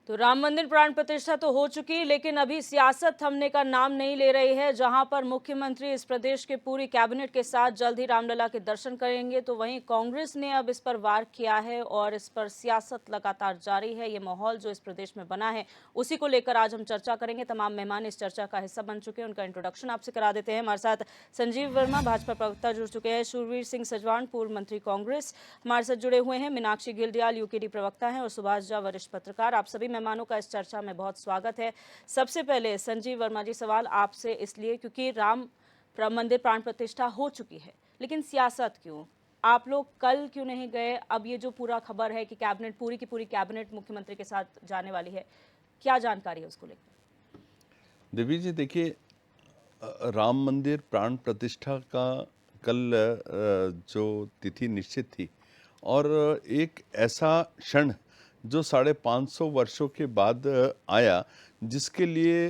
तो राम मंदिर प्राण प्रतिष्ठा तो हो चुकी, लेकिन अभी सियासत थमने का नाम नहीं ले रही है। जहां पर मुख्यमंत्री इस प्रदेश के पूरी कैबिनेट के साथ जल्द ही रामलला के दर्शन करेंगे, तो वहीं कांग्रेस ने अब इस पर वार किया है और इस पर सियासत लगातार जारी है। ये माहौल जो इस प्रदेश में बना है, उसी को लेकर आज हम चर्चा करेंगे। तमाम मेहमान इस चर्चा का हिस्सा बन चुके हैं, उनका इंट्रोडक्शन आपसे करा देते हैं। हमारे साथ संजीव वर्मा, भाजपा प्रवक्ता, जुड़ चुके हैं। शूरवीर सिंह सजवान, पूर्व मंत्री कांग्रेस, हमारे साथ जुड़े हुए हैं। मीनाक्षी गिल्डियाल, यूकेडी प्रवक्ता हैं, और सुभाष झा, वरिष्ठ पत्रकार। आप सभी मेहमानों का इस चर्चा में बहुत स्वागत है। सबसे पहले संजीव वर्मा जी, सवाल आपसे इसलिए क्योंकि राम मंदिर प्राण प्रतिष्ठा हो चुकी है, लेकिन सियासत क्यों? आप लोग कल क्यों नहीं गए? अब ये जो पूरा खबर है कि कैबिनेट, पूरी की पूरी कैबिनेट मुख्यमंत्री के साथ जाने वाली है, क्या जानकारी है उसको लेकर? देवी जी, देखिए, राम मंदिर प्राण प्रतिष्ठा का कल जो तिथि निश्चित थी, और एक ऐसा क्षण जो 550 वर्षों के बाद आया, जिसके लिए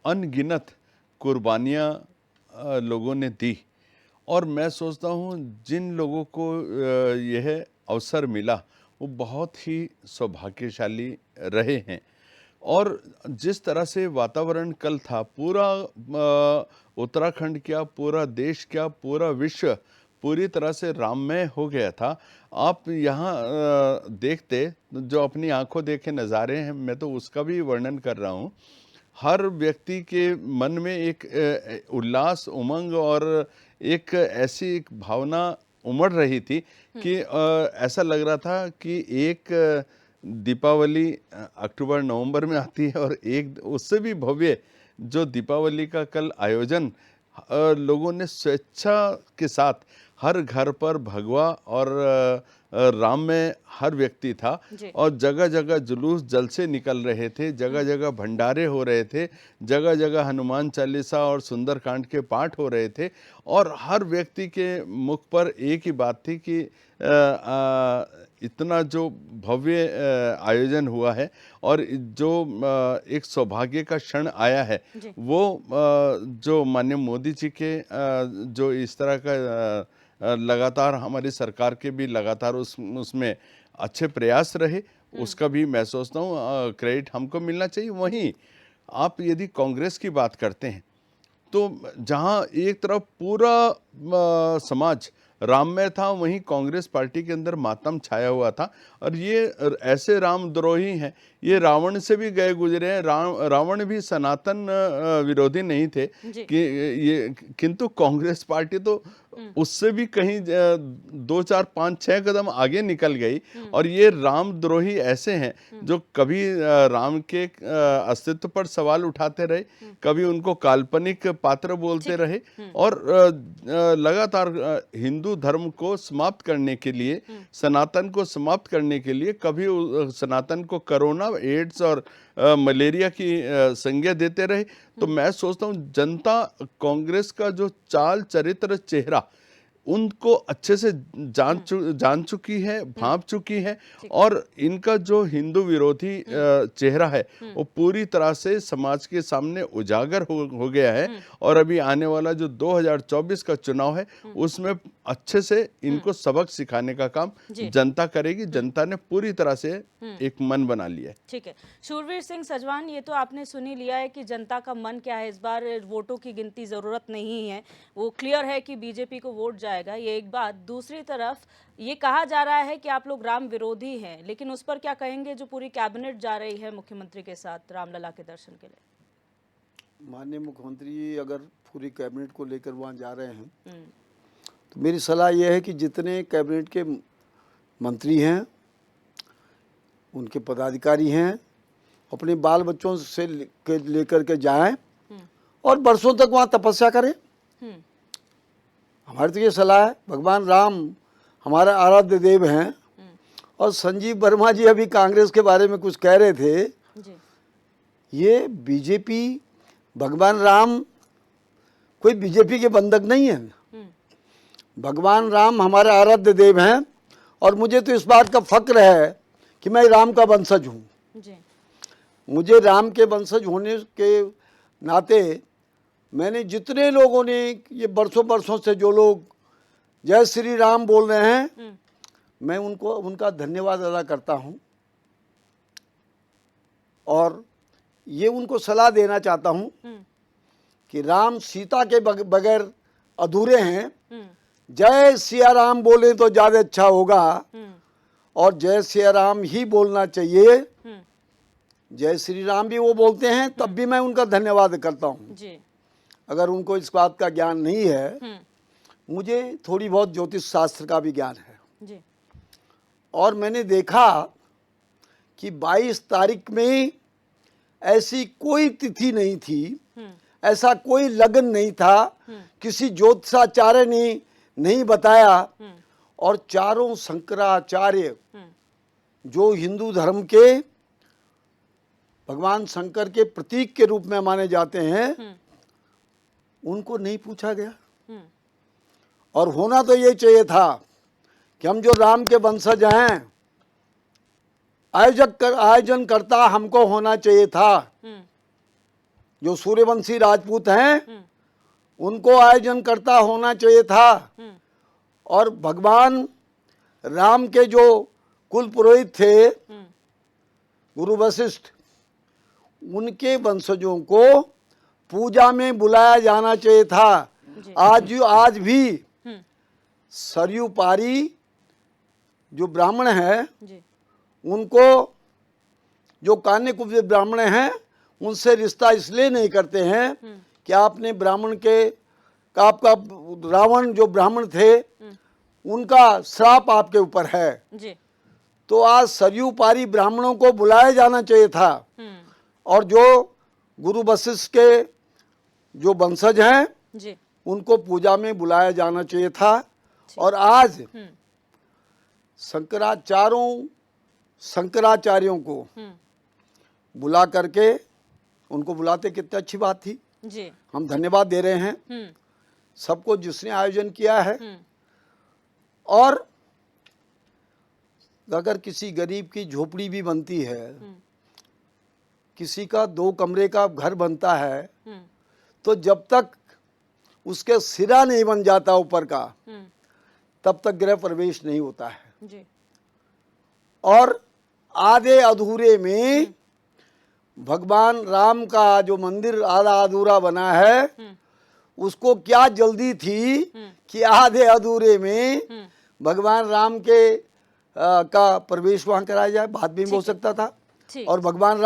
अनगिनत कुर्बानियाँ लोगों ने दी। और मैं सोचता हूँ जिन लोगों को यह अवसर मिला, वो बहुत ही सौभाग्यशाली रहे हैं। और जिस तरह से वातावरण कल था, पूरा उत्तराखंड क्या, पूरा देश क्या, पूरा विश्व पूरी तरह से राममय हो गया था। आप यहाँ देखते, जो अपनी आंखों देखे नज़ारे हैं, मैं तो उसका भी वर्णन कर रहा हूँ। हर व्यक्ति के मन में एक उल्लास, उमंग और एक ऐसी एक भावना उमड़ रही थी कि ऐसा लग रहा था कि एक दीपावली अक्टूबर नवंबर में आती है, और एक उससे भी भव्य जो दीपावली का कल आयोजन लोगों ने स्वेच्छा के साथ, हर घर पर भगवा और राम में हर व्यक्ति था, और जगह जगह जुलूस जल से निकल रहे थे, जगह जगह भंडारे हो रहे थे, जगह जगह हनुमान चालीसा और सुंदरकांड के पाठ हो रहे थे, और हर व्यक्ति के मुख पर एक ही बात थी कि इतना जो भव्य आयोजन हुआ है, और जो एक सौभाग्य का क्षण आया है, वो जो माननीय मोदी जी के जो इस तरह का लगातार हमारी सरकार के भी लगातार उसमें अच्छे प्रयास रहे, उसका भी मैं सोचता हूँ क्रेडिट हमको मिलना चाहिए। वहीं आप यदि कांग्रेस की बात करते हैं, तो जहां एक तरफ पूरा समाज राममय था, वहीं कांग्रेस पार्टी के अंदर मातम छाया हुआ था। और ये ऐसे रामद्रोही हैं, ये रावण से भी गए गुजरे हैं। रावण भी सनातन विरोधी नहीं थे कि ये, किंतु कांग्रेस पार्टी तो उससे भी कहीं 2 4 5 6 कदम आगे निकल गई। और ये रामद्रोही ऐसे हैं जो कभी राम के अस्तित्व पर सवाल उठाते रहे, कभी उनको काल्पनिक पात्र बोलते रहे, और लगातार हिंदू धर्म को समाप्त करने के लिए, सनातन को समाप्त करने के लिए, कभी सनातन को कोरोना, एड्स और मलेरिया की संज्ञा देते रहे। तो मैं सोचता हूँ जनता कांग्रेस का जो चाल चरित्र चेहरा उनको अच्छे से जान चुकी है, भांप चुकी है, और इनका जो हिंदू विरोधी चेहरा है, वो पूरी तरह से समाज के सामने उजागर हो गया है। और अभी आने वाला जो 2024 का चुनाव है, उसमें अच्छे से इनको सबक सिखाने का काम जनता करेगी। जनता ने पूरी तरह से एक मन बना लिया है। ठीक है, शूरवीर सिंह सजवान, ये तो आपने सुन ही लिया है कि जनता का मन क्या है। इस बार वोटों की गिनती ज़रूरत नहीं है, वो क्लियर है कि बीजेपी को वोट जाएगा, ये एक बात। दूसरी तरफ ये कहा जा रहा है कि आप लोग राम विरोधी हैं, लेकिन उस पर क्या कहेंगे जो पूरी कैबिनेट जा रही है मुख्यमंत्री के साथ रामलला के दर्शन के लिए? माननीय मुख्यमंत्री अगर पूरी कैबिनेट को लेकर वहाँ जा रहे हैं, तो मेरी सलाह यह है कि जितने कैबिनेट के मंत्री हैं, उनके पदाधिकारी हैं, अपने बाल बच्चों से लेकर के जाएं और वर्षों तक वहाँ तपस्या करें। हमारी तो ये सलाह है। भगवान राम हमारा आराध्य देव हैं। और संजीव वर्मा जी अभी कांग्रेस के बारे में कुछ कह रहे थे जी। ये बीजेपी, भगवान राम कोई बीजेपी के बंधक नहीं है। भगवान राम हमारे आराध्य देव हैं, और मुझे तो इस बात का फक्र है कि मैं राम का वंशज हूँ। मुझे राम के वंशज होने के नाते मैंने जितने लोगों ने ये बरसों से जो लोग जय श्री राम बोल रहे हैं, मैं उनका धन्यवाद अदा करता हूँ। और ये उनको सलाह देना चाहता हूँ कि राम सीता के बगैर अधूरे हैं। जय सिया राम बोले तो ज़्यादा अच्छा होगा, और जय सिया राम ही बोलना चाहिए। जय श्री राम भी वो बोलते हैं, तब भी मैं उनका धन्यवाद करता हूँ। अगर उनको इस बात का ज्ञान नहीं है, मुझे थोड़ी बहुत ज्योतिष शास्त्र का भी ज्ञान है। और मैंने देखा कि 22 तारीख में ऐसी कोई तिथि नहीं थी, ऐसा कोई लगन नहीं था, किसी ज्योतिषाचार्य ने नहीं बताया। और चारों शंकराचार्य जो हिंदू धर्म के भगवान शंकर के प्रतीक के रूप में माने जाते हैं, उनको नहीं पूछा गया। और होना तो ये चाहिए था कि हम जो राम के वंशज हैं, आयोजन करता हमको होना चाहिए था। जो सूर्यवंशी राजपूत हैं, उनको आयोजन करता होना चाहिए था। और भगवान राम के जो कुल पुरोहित थे, गुरु वशिष्ठ, उनके वंशजों को पूजा में बुलाया जाना चाहिए था। आज भी सरयू पारी जो ब्राह्मण हैं, उनको जो कान्यकुब्ज ब्राह्मण हैं, उनसे रिश्ता इसलिए नहीं करते हैं कि आपने ब्राह्मण के आपका रावण जो ब्राह्मण थे, उनका श्राप आपके ऊपर है। तो आज सरयू पारी ब्राह्मणों को बुलाया जाना चाहिए था। और जो गुरु वशिष्ठ के जो वंशज हैं, उनको पूजा में बुलाया जाना चाहिए था। और आज शंकराचार्यों को बुला करके उनको बुलाते कितनी अच्छी बात थी। हम धन्यवाद दे रहे हैं सबको जिसने आयोजन किया है। और अगर किसी गरीब की झोपड़ी भी बनती है, किसी का 2 कमरे का घर बनता है, तो जब तक उसके सिरा नहीं बन जाता ऊपर का, तब तक गृह प्रवेश नहीं होता है। और आधे अधूरे में भगवान राम का जो मंदिर आधा अधूरा बना है, उसको क्या जल्दी थी कि आधे अधूरे में भगवान राम के का प्रवेश वहां कराया जाए। बात भी हो सकता था। और भगवान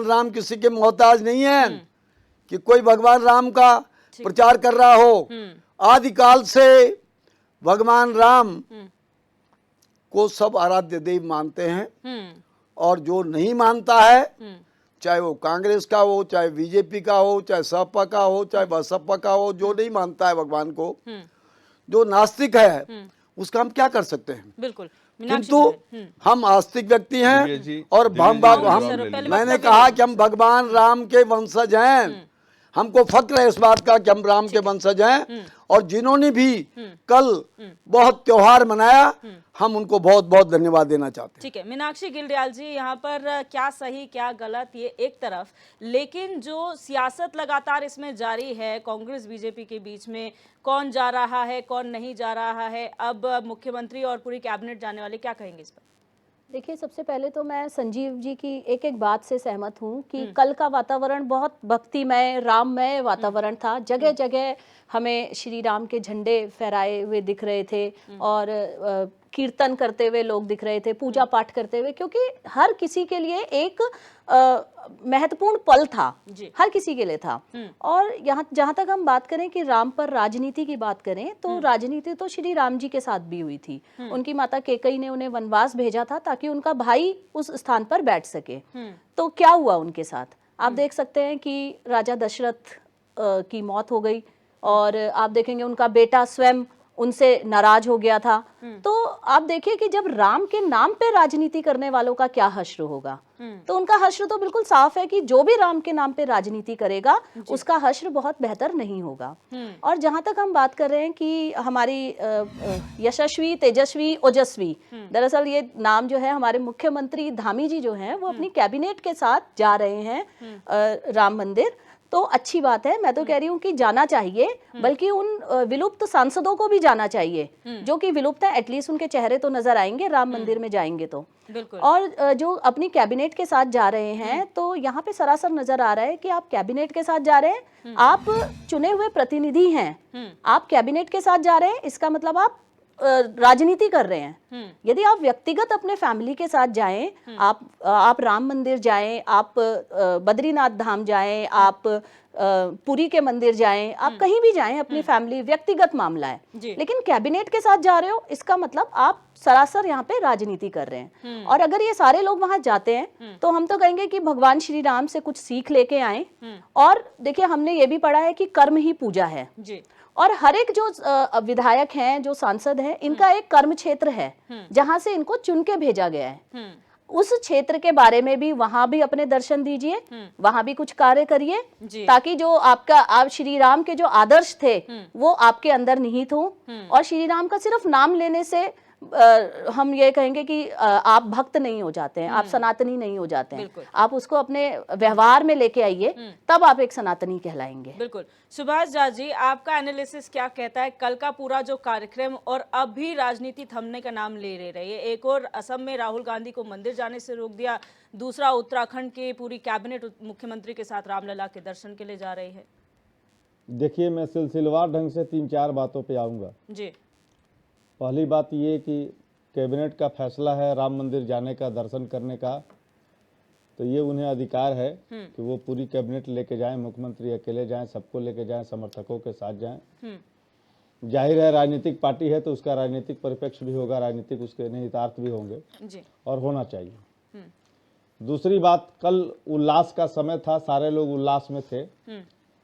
राम किसी के मोहताज नहीं है कि कोई भगवान राम का प्रचार कर रहा हो। आदिकाल से भगवान राम को सब आराध्य देव मानते हैं। और जो नहीं मानता है, चाहे वो कांग्रेस का हो, चाहे बीजेपी का हो, चाहे सपा का हो, चाहे बसपा का हो, जो नहीं मानता है भगवान को, जो नास्तिक है, उसका हम क्या कर सकते हैं। बिल्कुल। किंतु हम आस्तिक व्यक्ति हैं। और मैंने कहा कि हम भगवान राम के वंशज हैं। हमको फक्र है इस बात का कि हम राम के वंशज हैं। और जिन्होंने भी कल बहुत त्योहार मनाया, हम उनको बहुत बहुत धन्यवाद देना चाहते हैं। ठीक है मीनाक्षी गिलडियाल जी, यहाँ पर क्या सही क्या गलत ये एक तरफ, लेकिन जो सियासत लगातार इसमें जारी है कांग्रेस बीजेपी के बीच में, कौन जा रहा है कौन नहीं जा रहा है, अब मुख्यमंत्री और पूरी कैबिनेट जाने वाले, क्या कहेंगे इस पर? देखिए, सबसे पहले तो मैं संजीव जी की एक एक बात से सहमत हूँ कि कल का वातावरण बहुत भक्तिमय राममय वातावरण था। जगह जगह हमें श्री राम के झंडे फहराए हुए दिख रहे थे और कीर्तन करते हुए लोग दिख रहे थे, पूजा पाठ करते हुए, क्योंकि हर किसी के लिए एक महत्वपूर्ण पल था, हर किसी के लिए था। और यहाँ जहाँ तक हम बात करें कि राम पर राजनीति की बात करें, तो राजनीति तो श्री राम जी के साथ भी हुई थी। उनकी माता कैकेयी ने उन्हें वनवास भेजा था ताकि उनका भाई उस स्थान पर बैठ सके। तो क्या हुआ उनके साथ, आप देख सकते हैं कि राजा दशरथ की मौत हो गई और आप देखेंगे उनका बेटा स्वयं उनसे नाराज हो गया था। तो आप देखिए कि जब राम के नाम पे राजनीति करने वालों का क्या हश्र होगा, तो उनका हश्र तो बिल्कुल साफ है कि जो भी राम के नाम पे राजनीति करेगा उसका हश्र बहुत बेहतर नहीं होगा। और जहां तक हम बात कर रहे हैं कि हमारी यशस्वी, तेजस्वी, ओजस्वी, दरअसल ये नाम जो है हमारे मुख्यमंत्री धामी जी जो हैं वो अपनी कैबिनेट के साथ जा रहे हैं राम मंदिर। तो अच्छी बात है। मैं तो कह रही हूँ कि जाना चाहिए, बल्कि उन विलुप्त सांसदों को भी जाना चाहिए जो कि विलुप्त है। एटलीस्ट उनके चेहरे तो नजर आएंगे राम मंदिर में जाएंगे तो। बिल्कुल। और जो अपनी कैबिनेट के साथ जा रहे हैं, तो यहाँ पे सरासर नजर आ रहा है कि आप कैबिनेट के साथ जा रहे हैं, आप चुने हुए प्रतिनिधि हैं, आप कैबिनेट के साथ जा रहे हैं, इसका मतलब आप राजनीति कर रहे हैं। यदि आप व्यक्तिगत अपने फैमिली के साथ जाएं, आप राम मंदिर जाएं, आप बद्रीनाथ धाम जाएं, आप पुरी के मंदिर जाएं, आप कहीं भी जाएं, अपनी फैमिली, व्यक्तिगत मामला है। लेकिन कैबिनेट के साथ जा रहे हो, इसका मतलब आप सरासर यहाँ पे राजनीति कर रहे हैं। और अगर ये सारे लोग वहां जाते हैं तो हम तो कहेंगे कि भगवान श्री राम से कुछ सीख लेके आए। और देखिए, हमने ये भी पढ़ा है कि कर्म ही पूजा है जी। और हर एक जो विधायक हैं, जो सांसद हैं, इनका एक कर्म क्षेत्र है जहां से इनको चुन के भेजा गया है। उस क्षेत्र के बारे में भी वहां भी अपने दर्शन दीजिए, वहां भी कुछ कार्य करिए, ताकि जो आप श्री राम के जो आदर्श थे वो आपके अंदर निहित हो। और श्री राम का सिर्फ नाम लेने से हम ये कहेंगे कि आप भक्त नहीं हो जाते हैं, आप सनातनी नहीं हो जाते हैं। आप उसको अपने व्यवहार में लेके आइए, तब आप एक सनातनी कहलाएंगे। बिल्कुल। सुभाष झा जी, आपका एनालिसिस क्या कहता है? कल का पूरा जो कार्यक्रम और अब भी राजनीति थमने का नाम ले रही है। एक और असम में राहुल गांधी को मंदिर जाने से रोक दिया, दूसरा उत्तराखंड की पूरी कैबिनेट मुख्यमंत्री के साथ रामलला के दर्शन के लिए जा रही है। देखिए, मैं सिलसिलेवार ढंग से 3-4 बातों पे आऊँगा जी। पहली बात ये कि कैबिनेट का फैसला है राम मंदिर जाने का, दर्शन करने का, तो ये उन्हें अधिकार है कि वो पूरी कैबिनेट लेके जाएं, मुख्यमंत्री अकेले जाएं, सबको लेके जाएं, समर्थकों के साथ जाएं। जाहिर है राजनीतिक पार्टी है तो उसका राजनीतिक परिप्रेक्ष्य भी होगा, राजनीतिक उसके निहितार्थ भी होंगे जी। और होना चाहिए। दूसरी बात, कल उल्लास का समय था, सारे लोग उल्लास में थे,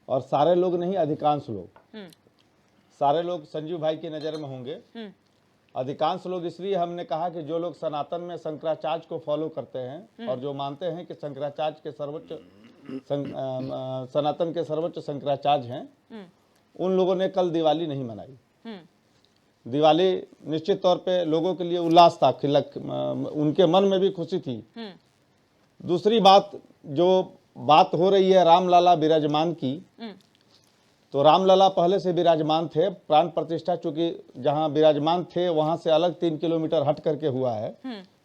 और सारे लोग नहीं, अधिकांश लोग, सारे लोग संजीव भाई की नज़र में होंगे। अधिकांश लोग इसलिए हमने कहा कि जो लोग सनातन में शंकराचार्य को फॉलो करते हैं और जो मानते हैं कि शंकराचार्य के सनातन के सर्वोच्च शंकराचार्य हैं, उन लोगों ने कल दिवाली नहीं मनाई। दिवाली निश्चित तौर पे लोगों के लिए उल्लास था, उनके मन में भी खुशी थी। दूसरी बात, जो बात हो रही है रामलला विराजमान की, तो रामलला पहले से विराजमान थे। प्राण प्रतिष्ठा चूंकि जहां विराजमान थे वहां से अलग 3 किलोमीटर हट करके हुआ है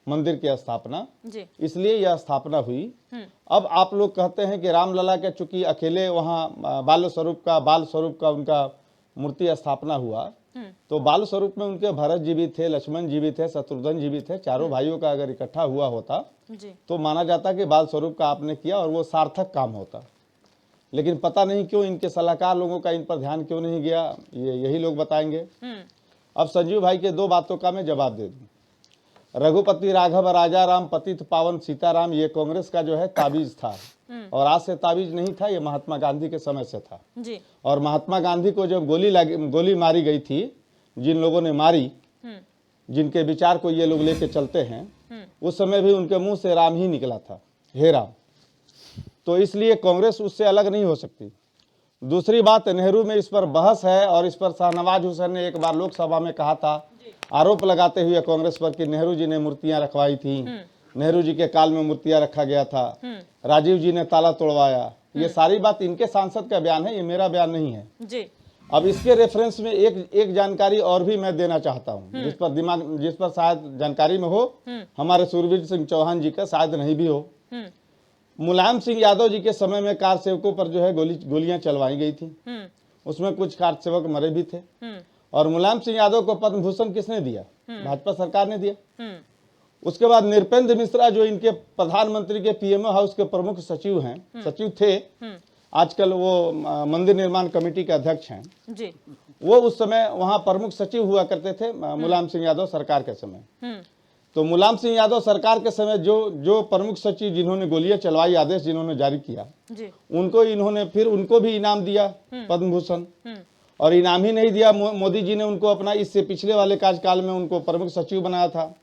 मंदिर की स्थापना, इसलिए यह स्थापना हुई। अब आप लोग कहते हैं कि रामलला के चूंकि अकेले वहां बाल स्वरूप का उनका मूर्ति स्थापना हुआ, तो बाल स्वरूप में उनके भरत जी भी थे, लक्ष्मण जी भी थे, शत्रुघ्न जी भी थे। चारों भाइयों का अगर इकट्ठा हुआ होता तो माना जाता कि बाल स्वरूप का आपने किया और वो सार्थक काम होता। लेकिन पता नहीं क्यों इनके सलाहकार लोगों का इन पर ध्यान क्यों नहीं गया, यही लोग बताएंगे। अब संजीव भाई के 2 बातों का मैं जवाब दे दूं। रघुपति राघव राजा राम पतित पावन सीताराम, ये कांग्रेस का जो है ताबीज था, और आज से ताबीज नहीं था, ये महात्मा गांधी के समय से था जी। और महात्मा गांधी को जब गोली मारी गई थी, जिन लोगों ने मारी, जिनके विचार को ये लोग लेके चलते हैं, उस समय भी उनके मुंह से राम ही निकला था, हे राम। तो इसलिए कांग्रेस उससे अलग नहीं हो सकती। दूसरी बात, नेहरू में इस पर बहस है, और इस पर शाहनवाज हुसैन ने एक बार लोकसभा में कहा था, आरोप लगाते हुए कांग्रेस पर कि नेहरू जी ने मूर्तियां रखवाई थी, नेहरू जी के काल में मूर्तियां रखा गया था, राजीव जी ने ताला तोड़वाया। ये सारी बात इनके सांसद का बयान है, ये मेरा बयान नहीं है जी। अब इसके रेफरेंस में एक जानकारी और भी मैं देना चाहता हूँ, जिस पर शायद जानकारी में हो, हमारे सूरवीर सिंह चौहान जी का शायद नहीं भी हो। मुलायम सिंह यादव जी के समय में कार सेवकों पर जो है गोलियां चलवाई गई थी, उसमें कुछ कार सेवक मरे भी थे। और मुलायम सिंह यादव को पद्म भूषण किसने दिया? भाजपा सरकार ने दिया। उसके बाद नृपेंद्र मिश्रा, जो इनके प्रधानमंत्री के पीएमओ हाउस के प्रमुख सचिव थे, आजकल वो मंदिर निर्माण कमेटी के अध्यक्ष हैं जी। वो उस समय वहां प्रमुख सचिव हुआ करते थे मुलायम सिंह यादव सरकार के समय। तो मुलायम सिंह यादव सरकार के समय जो प्रमुख सचिव जिन्होंने गोलियां चलवाई, आदेश जिन्होंने जारी किया जी। उनको भी इनाम दिया पद्म भूषण। और इनाम ही नहीं दिया, मोदी जी ने उनको अपना इससे पिछले वाले कार्यकाल में उनको प्रमुख सचिव बनाया था।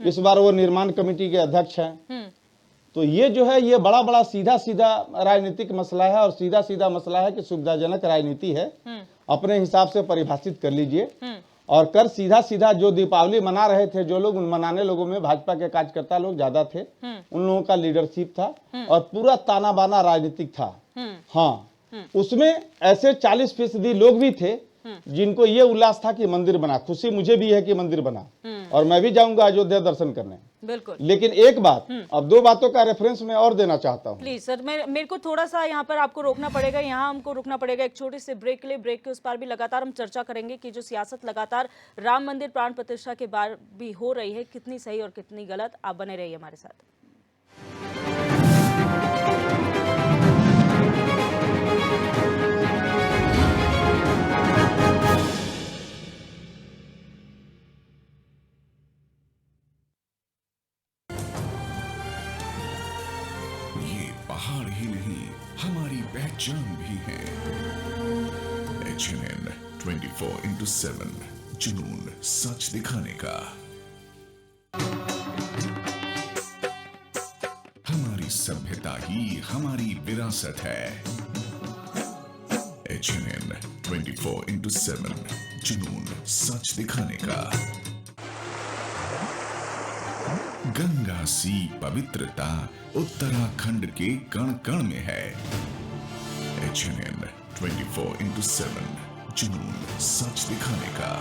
इस बार वो निर्माण कमेटी के अध्यक्ष हैं। तो ये जो है, ये बड़ा सीधा राजनीतिक मसला है, और सीधा मसला है कि सुविधाजनक राजनीति है, अपने हिसाब से परिभाषित कर लीजिए। और कर सीधा जो दीपावली मना रहे थे जो लोग, उन मनाने लोगों में भाजपा के कार्यकर्ता लोग ज्यादा थे, उन लोगों का लीडरशिप था, और पूरा ताना बाना राजनीतिक था। हाँ, उसमें ऐसे 40% लोग भी थे जिनको ये उल्लास था कि मंदिर बना। खुशी मुझे भी है कि मंदिर बना और मैं भी जाऊंगा अयोध्या दर्शन करने। बिल्कुल। लेकिन एक बात, अब दो बातों का रेफरेंस मैं और देना चाहता हूं। प्लीज सर, मेरे को थोड़ा सा यहाँ पर आपको रोकना पड़ेगा, यहाँ हमको रुकना पड़ेगा एक छोटी सी ब्रेक के लिए। ब्रेक के उस पार भी लगातार हम चर्चा करेंगे कि जो सियासत लगातार राम मंदिर प्राण प्रतिष्ठा के बार भी हो रही है, कितनी सही और कितनी गलत। आप बने रहिए हमारे साथ। ये पहाड़ ही नहीं, हमारी पहचान भी है। HNN 24/7, जुनून सच दिखाने का। हमारी सभ्यता ही हमारी विरासत है। HNN 24/7, जुनून सच दिखाने का। गंगा सी पवित्रता उत्तराखंड के कण कण में है। HNN 24/7, जुनून सच दिखाने का।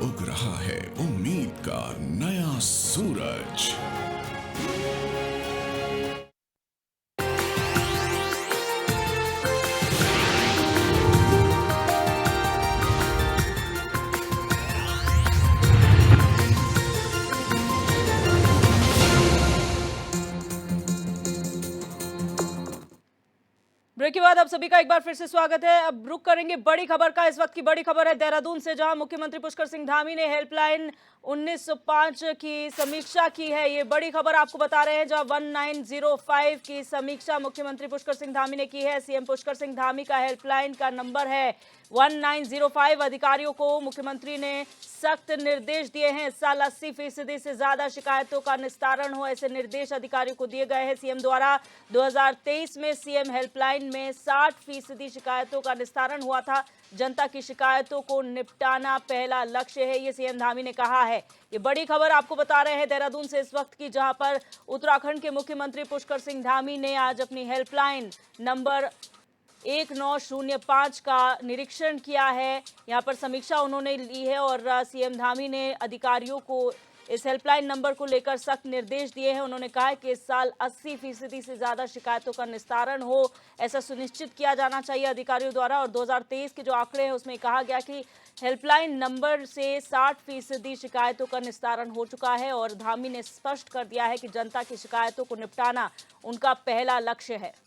उग रहा है उम्मीद का नया सूरज। ब्रेक के बाद आप सभी का एक बार फिर से स्वागत है। अब रुक करेंगे बड़ी खबर का। इस वक्त की बड़ी खबर है देहरादून से, जहां मुख्यमंत्री पुष्कर सिंह धामी ने हेल्पलाइन 1905 की समीक्षा की है। ये बड़ी खबर आपको बता रहे हैं, जहां 1905 की समीक्षा मुख्यमंत्री पुष्कर सिंह धामी ने की है। सीएम पुष्कर सिंह धामी का हेल्पलाइन का नंबर है 1905। अधिकारियों को मुख्यमंत्री ने सख्त निर्देश दिए हैं। इस साल 80% से ज्यादा शिकायतों का निस्तारण हो, ऐसे निर्देश अधिकारियों को दिए गए हैं सीएम द्वारा। 2023 में सीएम हेल्पलाइन में 60% शिकायतों का निस्तारण हुआ था। जनता की शिकायतों को निपटाना पहला लक्ष्य है, ये सीएम धामी ने कहा है। ये बड़ी खबर आपको बता रहे हैं देहरादून से इस वक्त की, जहां पर उत्तराखंड के मुख्यमंत्री पुष्कर सिंह धामी ने आज अपनी हेल्पलाइन नंबर 1905 का निरीक्षण किया है। यहां पर समीक्षा उन्होंने ली है और सीएम धामी ने अधिकारियों को इस हेल्पलाइन नंबर को लेकर सख्त निर्देश दिए हैं। उन्होंने कहा है कि इस साल 80% से ज्यादा शिकायतों का निस्तारण हो, ऐसा सुनिश्चित किया जाना चाहिए अधिकारियों द्वारा। और 2023 के जो आंकड़े हैं उसमें कहा गया कि हेल्पलाइन नंबर से 60% शिकायतों का निस्तारण हो चुका है। और धामी ने स्पष्ट कर दिया है कि जनता की शिकायतों को निपटाना उनका पहला लक्ष्य है।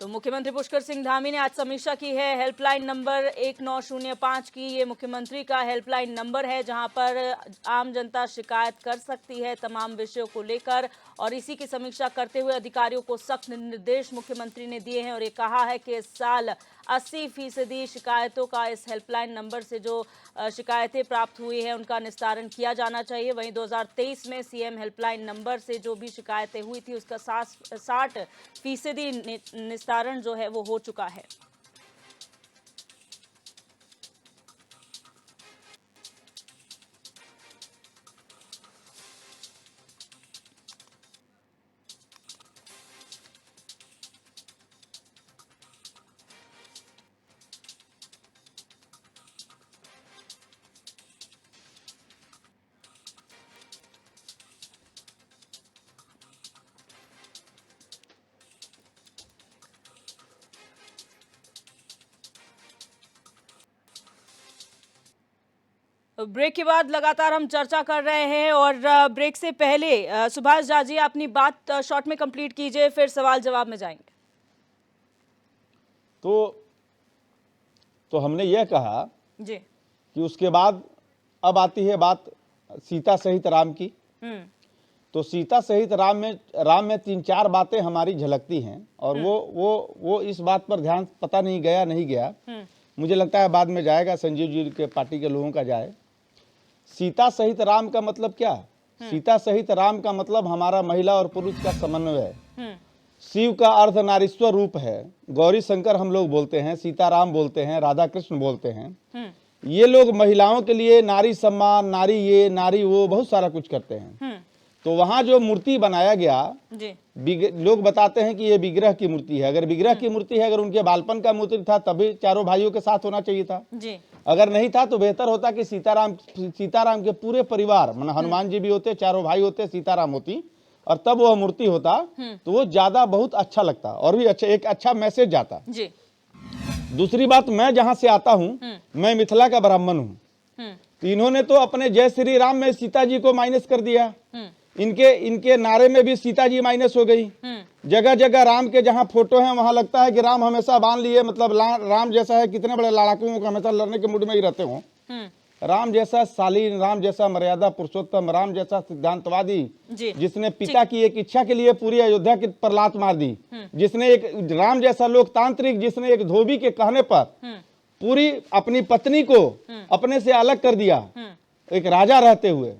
तो मुख्यमंत्री पुष्कर सिंह धामी ने आज समीक्षा की है हेल्पलाइन नंबर 1905 की। ये मुख्यमंत्री का हेल्पलाइन नंबर है, जहां पर आम जनता शिकायत कर सकती है तमाम विषयों को लेकर। और इसी की समीक्षा करते हुए अधिकारियों को सख्त निर्देश मुख्यमंत्री ने दिए हैं और ये कहा है कि इस साल 80% शिकायतों का इस हेल्पलाइन नंबर से जो शिकायतें प्राप्त हुई हैं उनका निस्तारण किया जाना चाहिए। वहीं 2023 में सीएम हेल्पलाइन नंबर से जो भी शिकायतें हुई थी उसका 60% निस्तारण जो है वो हो चुका है। ब्रेक के बाद लगातार हम चर्चा कर रहे हैं और ब्रेक से पहले सुभाष झा जी अपनी बात शॉर्ट में कंप्लीट कीजिए, फिर सवाल जवाब में जाएंगे। तो हमने यह कहा जी कि उसके बाद अब आती है बात सीता सहित राम की। तो सीता सहित राम में 3-4 बातें हमारी झलकती हैं और वो इस बात पर ध्यान पता नहीं गया। मुझे लगता है बाद में जाएगा, संजीव जी के पार्टी के लोगों का जाए। सीता सहित राम का मतलब क्या? सीता सहित राम का मतलब हमारा महिला और पुरुष का समन्वय। शिव का अर्ध नारीश्वर रूप है, गौरी शंकर हम लोग बोलते हैं, सीताराम बोलते हैं, राधा कृष्ण बोलते हैं। ये लोग महिलाओं के लिए नारी सम्मान, नारी ये नारी वो बहुत सारा कुछ करते हैं। तो वहाँ जो मूर्ति बनाया गया, लोग बताते हैं कि ये विग्रह की मूर्ति है। अगर विग्रह की मूर्ति है, अगर उनके बालपन का मूर्ति था तभी चारों भाइयों के साथ होना चाहिए था। अगर नहीं था तो बेहतर होता कि सीताराम के पूरे परिवार, मतलब हनुमान जी भी होते, चारों भाई होते, सीताराम होती, और तब वह मूर्ति होता तो वो ज्यादा बहुत अच्छा लगता और भी अच्छा, एक अच्छा मैसेज जाता। दूसरी बात, मैं जहां से आता हूं, मैं मिथिला का ब्राह्मण हूं, तो इन्होंने तो अपने जय श्री राम में सीता जी को माइनस कर दिया। इनके नारे में भी सीता जी माइनस हो गई। जगह जगह राम के जहां फोटो हैं वहां लगता है कि राम हमेशा बांध लिए, मतलब राम जैसा है, कितने बड़े लड़ाकुओं को हमेशा लड़ने के मूड में ही रहते हो। राम जैसा शालीन, राम जैसा मर्यादा पुरुषोत्तम, राम जैसा सिद्धांतवादी, जिसने पिता की एक इच्छा के लिए पूरी अयोध्या की पर लात मार दी, जिसने एक राम जैसा लोकतांत्रिक, जिसने एक धोबी के कहने पर पूरी अपनी पत्नी को अपने से अलग कर दिया, एक राजा रहते हुए।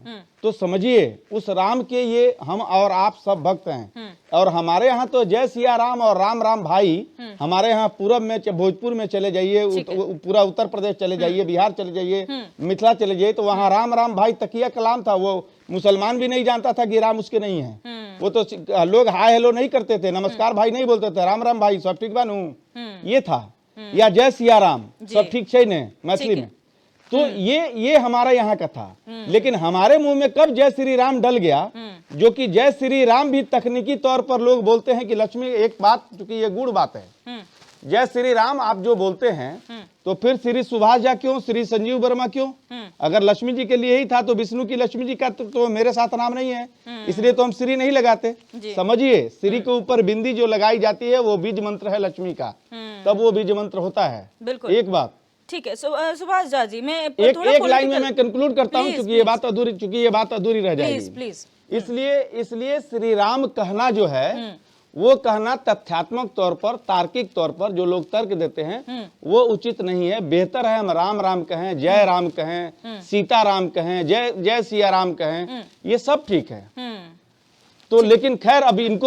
तो समझिए उस राम के ये हम और आप सब भक्त हैं। और हमारे यहाँ तो जय सिया राम और राम राम भाई, हमारे यहाँ पूरब में, भोजपुर में चले जाइए, पूरा उत्तर प्रदेश चले जाइए, बिहार चले जाइए, मिथिला चले जाइए, तो वहाँ राम राम भाई तकिया कलाम था। वो मुसलमान भी नहीं जानता था कि राम उसके नहीं है। वो तो लोग हाय हेलो नहीं करते थे, नमस्कार भाई नहीं बोलते थे, राम राम भाई सब ठीक बानू, ये था, या जय सिया राम सब ठीक है ने मैथिली में। तो ये हमारा यहाँ का था। लेकिन हमारे मुंह में कब जय श्री राम डल गया, जो कि जय श्री राम भी तकनीकी तौर पर लोग बोलते हैं कि लक्ष्मी, एक बात, क्योंकि ये गुड़ बात है, जय श्री राम आप जो बोलते हैं तो फिर श्री सुभाष झा क्यों, श्री संजीव वर्मा क्यों? अगर लक्ष्मी जी के लिए ही था तो विष्णु की लक्ष्मी जी का तो मेरे साथ नाम नहीं है, इसलिए तो हम श्री नहीं लगाते। समझिए, श्री के ऊपर बिंदी जो लगाई जाती है वो बीज मंत्र है लक्ष्मी का, तब वो बीज मंत्र होता है। एक बात ठीक है। सुभाष झा जी, मैं एक लाइन में मैं कंक्लूड करता हूं, क्योंकि ये बात अधूरी रह जाएगी। प्लीज। इसलिए श्री राम कहना जो है वो कहना तथ्यात्मक तौर पर, तार्किक तौर पर जो लोग तर्क देते हैं वो उचित नहीं है। बेहतर है हम राम राम कहें, जय राम कहें, सीता राम कहें, जय सिया राम कहें, ये सब ठीक है। तो लेकिन खैर अब इन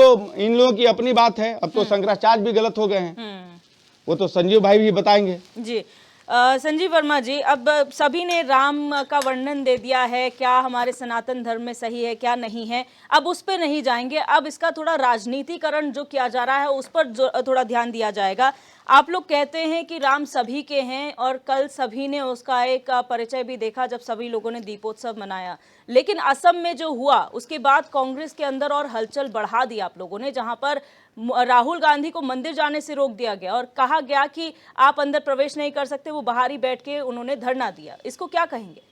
लोगों की अपनी बात है। अब तो शंकराचार्य भी गलत हो गए हैं, वो तो संजीव भाई भी बताएंगे। जी संजीव वर्मा जी, अब सभी ने राम का वर्णन दे दिया है, क्या हमारे सनातन धर्म में सही है क्या नहीं है, अब उस पर नहीं जाएंगे। अब इसका थोड़ा राजनीतिकरण जो किया जा रहा है उस पर थोड़ा ध्यान दिया जाएगा। आप लोग कहते हैं कि राम सभी के हैं, और कल सभी ने उसका एक परिचय भी देखा जब सभी लोगों ने दीपोत्सव मनाया। लेकिन असम में जो हुआ उसके बाद कांग्रेस के अंदर और हलचल बढ़ा दी आप लोगों ने, जहां पर राहुल गांधी को मंदिर जाने से रोक दिया गया और कहा गया कि आप अंदर प्रवेश नहीं कर सकते, वो बाहर ही बैठ के उन्होंने धरना दिया। इसको क्या कहेंगे?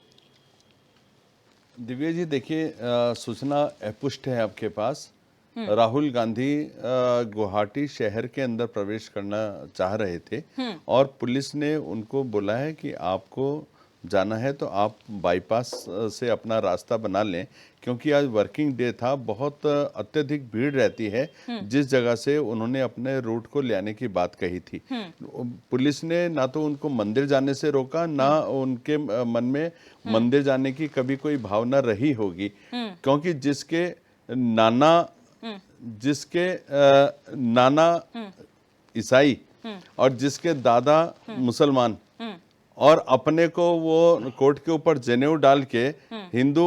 दिव्या जी, देखिए, सूचना पुष्ट है आपके पास। राहुल गांधी गुवाहाटी शहर के अंदर प्रवेश करना चाह रहे थे और पुलिस ने उनको बोला है कि आपको जाना है तो आप बाईपास से अपना रास्ता बना लें, क्योंकि आज वर्किंग डे था, बहुत अत्यधिक भीड़ रहती है जिस जगह से उन्होंने अपने रूट को ले आने की बात कही थी। पुलिस ने ना तो उनको मंदिर जाने से रोका, ना उनके मन में मंदिर जाने की कभी कोई भावना रही होगी, क्योंकि जिसके नाना ईसाई और जिसके दादा मुसलमान और अपने को वो कोर्ट के ऊपर जनेऊ डाल के हिंदू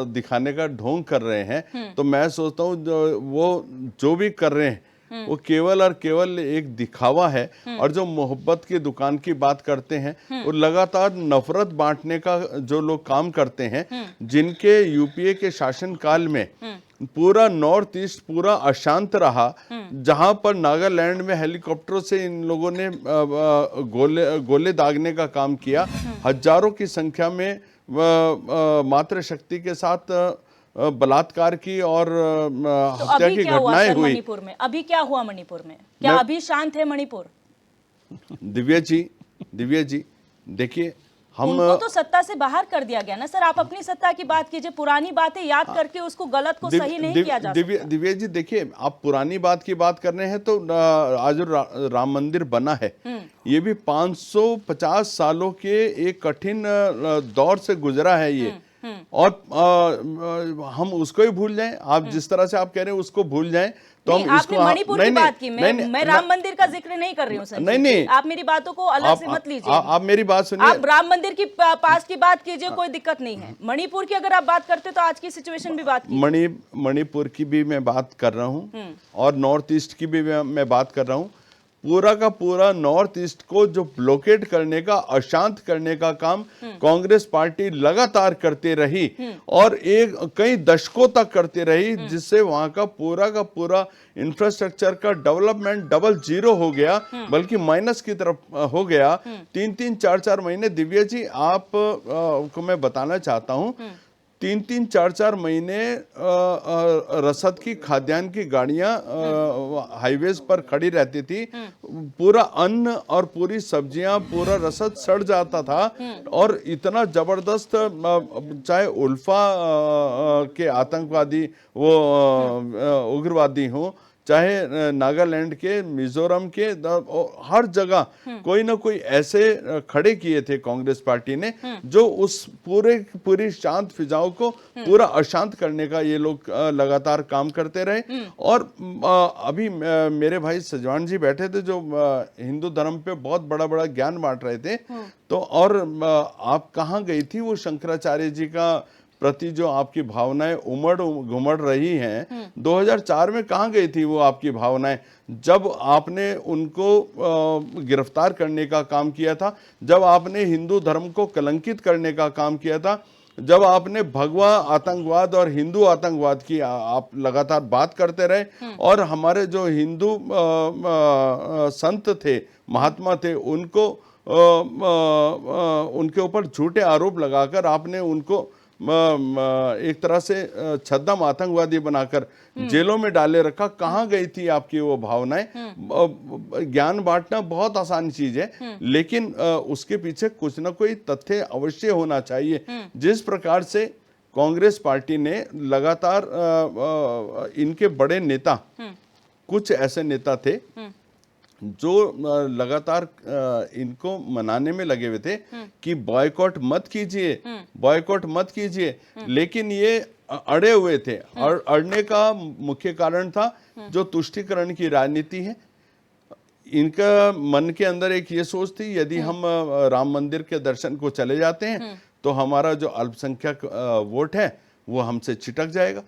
दिखाने का ढोंग कर रहे हैं, तो मैं सोचता हूँ वो जो भी कर रहे हैं वो केवल और केवल एक दिखावा है। और जो मोहब्बत की दुकान की बात करते हैं वो लगातार नफरत बांटने का जो लोग काम करते हैं, जिनके यूपीए के शासन काल में पूरा नॉर्थ ईस्ट पूरा अशांत रहा, जहां पर नागालैंड में हेलीकॉप्टरों से इन लोगों ने गोले दागने का काम किया, हजारों की संख्या में मातृशक्ति के साथ बलात्कार की और हत्या की घटनाएं हुई। मणिपुर में अभी क्या हुआ? मणिपुर में क्या अभी शांत है मणिपुर? दिव्या जी देखिए, उनको तो सत्ता से बाहर कर दिया गया ना सर। आप अपनी सत्ता की बात कीजिए, पुरानी बातें याद करके उसको गलत को सही नहीं किया जा सकता। दिव्या जी देखिए, आप पुरानी बात की बात कर रहे हैं तो आज राम मंदिर बना है, ये भी 550 सालों के एक कठिन दौर से गुजरा है ये। और हम उसको ही भूल जाएं, आप जिस तरह से आप कह रहे हैं उसको भूल जाएं, तो नहीं, हम आपने इसको मणिपुर की बात की, मैं राम मंदिर का जिक्र नहीं कर रही हूँ संजीव नहीं, नहीं। जी। आप मेरी बातों को अलग से मत लीजिए। आप मेरी बात सुनिए। आप राम मंदिर की पास की बात कीजिए, कोई दिक्कत नहीं है। मणिपुर की अगर आप बात करते तो आज की सिचुएशन भी बात कीजिए। मणिपुर की भी मैं बात कर रहा हूँ और नॉर्थ ईस्ट की भी मैं बात कर रहा हूँ। पूरा का पूरा नॉर्थ ईस्ट को जो ब्लॉकेट करने का, अशांत करने का काम कांग्रेस पार्टी लगातार करते रही और कई दशकों तक करते रही, जिससे वहां का पूरा इंफ्रास्ट्रक्चर का डेवलपमेंट डबल जीरो हो गया, बल्कि माइनस की तरफ हो गया। 3-3, 4-4 महीने, दिव्या जी आप को मैं बताना चाहता हूं, 3-3, 4-4 महीने रसद की, खाद्यान्न की गाड़ियां हाईवेज पर खड़ी रहती थी। पूरा अन्न और पूरी सब्जियां, पूरा रसद सड़ जाता था और इतना जबरदस्त, चाहे उल्फा के आतंकवादी, वो उग्रवादी हो, चाहे नागालैंड के, मिजोरम के, हर जगह कोई ना कोई ऐसे खड़े किए थे कांग्रेस पार्टी ने, जो उस पूरी शांत फिजाओं को पूरा अशांत करने का ये लोग लगातार काम करते रहे। और अभी मेरे भाई सजवान जी बैठे थे, जो हिंदू धर्म पे बहुत बड़ा ज्ञान बांट रहे थे। तो और आप कहाँ गई थी वो शंकराचार्य जी का प्रति जो आपकी भावनाएं उमड़ घुमड़ रही हैं, 2004 में कहाँ गई थी वो आपकी भावनाएं, जब आपने उनको गिरफ्तार करने का काम किया था, जब आपने हिंदू धर्म को कलंकित करने का काम किया था, जब आपने भगवा आतंकवाद और हिंदू आतंकवाद की आप लगातार बात करते रहे, और हमारे जो हिंदू संत थे, महात्मा थे, उनको उनके ऊपर झूठे आरोप लगाकर आपने उनको एक तरह से छद्म आतंकवादी बनाकर जेलों में डाले रखा। कहाँ गई थी आपकी वो भावनाएं? ज्ञान बांटना बहुत आसान चीज है, लेकिन उसके पीछे कुछ ना कोई तथ्य अवश्य होना चाहिए। जिस प्रकार से कांग्रेस पार्टी ने लगातार इनके बड़े नेता, कुछ ऐसे नेता थे जो लगातार इनको मनाने में लगे हुए थे कि बॉयकॉट मत कीजिए, बॉयकॉट मत कीजिए, लेकिन ये अड़े हुए थे। और अड़ने का मुख्य कारण था जो तुष्टीकरण की राजनीति है। इनका मन के अंदर एक ये सोच थी, यदि हम राम मंदिर के दर्शन को चले जाते हैं तो हमारा जो अल्पसंख्यक वोट है वो हमसे चिटक जाएगा।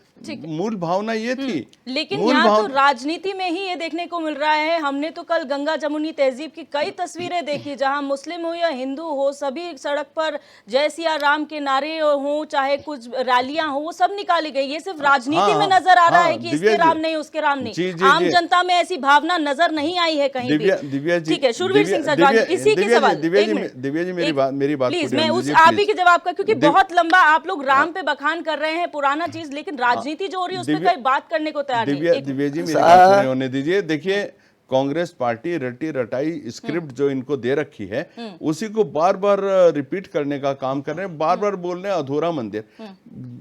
मूल भावना ये थी। लेकिन यहाँ तो राजनीति में ही ये देखने को मिल रहा है। हमने तो कल गंगा जमुनी तहजीब की कई तस्वीरें देखी, जहाँ मुस्लिम हो या हिंदू हो, सभी सड़क पर जय सिया राम के नारे हो, चाहे कुछ रैलियां हो, वो सब निकाली गई। ये सिर्फ राजनीति में नजर आ रहा है कि इसके राम नहीं, उसके राम नहीं। आम जनता में ऐसी भावना नजर नहीं आई है कहीं भी। दिव्या जी, ठीक है, शूरवीर सिंह सजवान जी, इसी के सवाल। दिव्या जी मेरी बात प्लीज, मैं उस आप ही के जवाब का, क्योंकि बहुत लंबा आप लोग राम पे बखान कर रहे हैं, पुराना चीज, लेकिन राजनीति जो हो रही है उसमें कई बात करने को तैयार नहीं। दिव्या जी मेरी बात सुनिए, होने दीजिए। देखिए, कांग्रेस पार्टी रटी रटाई स्क्रिप्ट जो इनको दे रखी है, उसी को बार बार रिपीट करने का काम कर रहे हैं, बार बार बोल रहे हैं अधूरा मंदिर।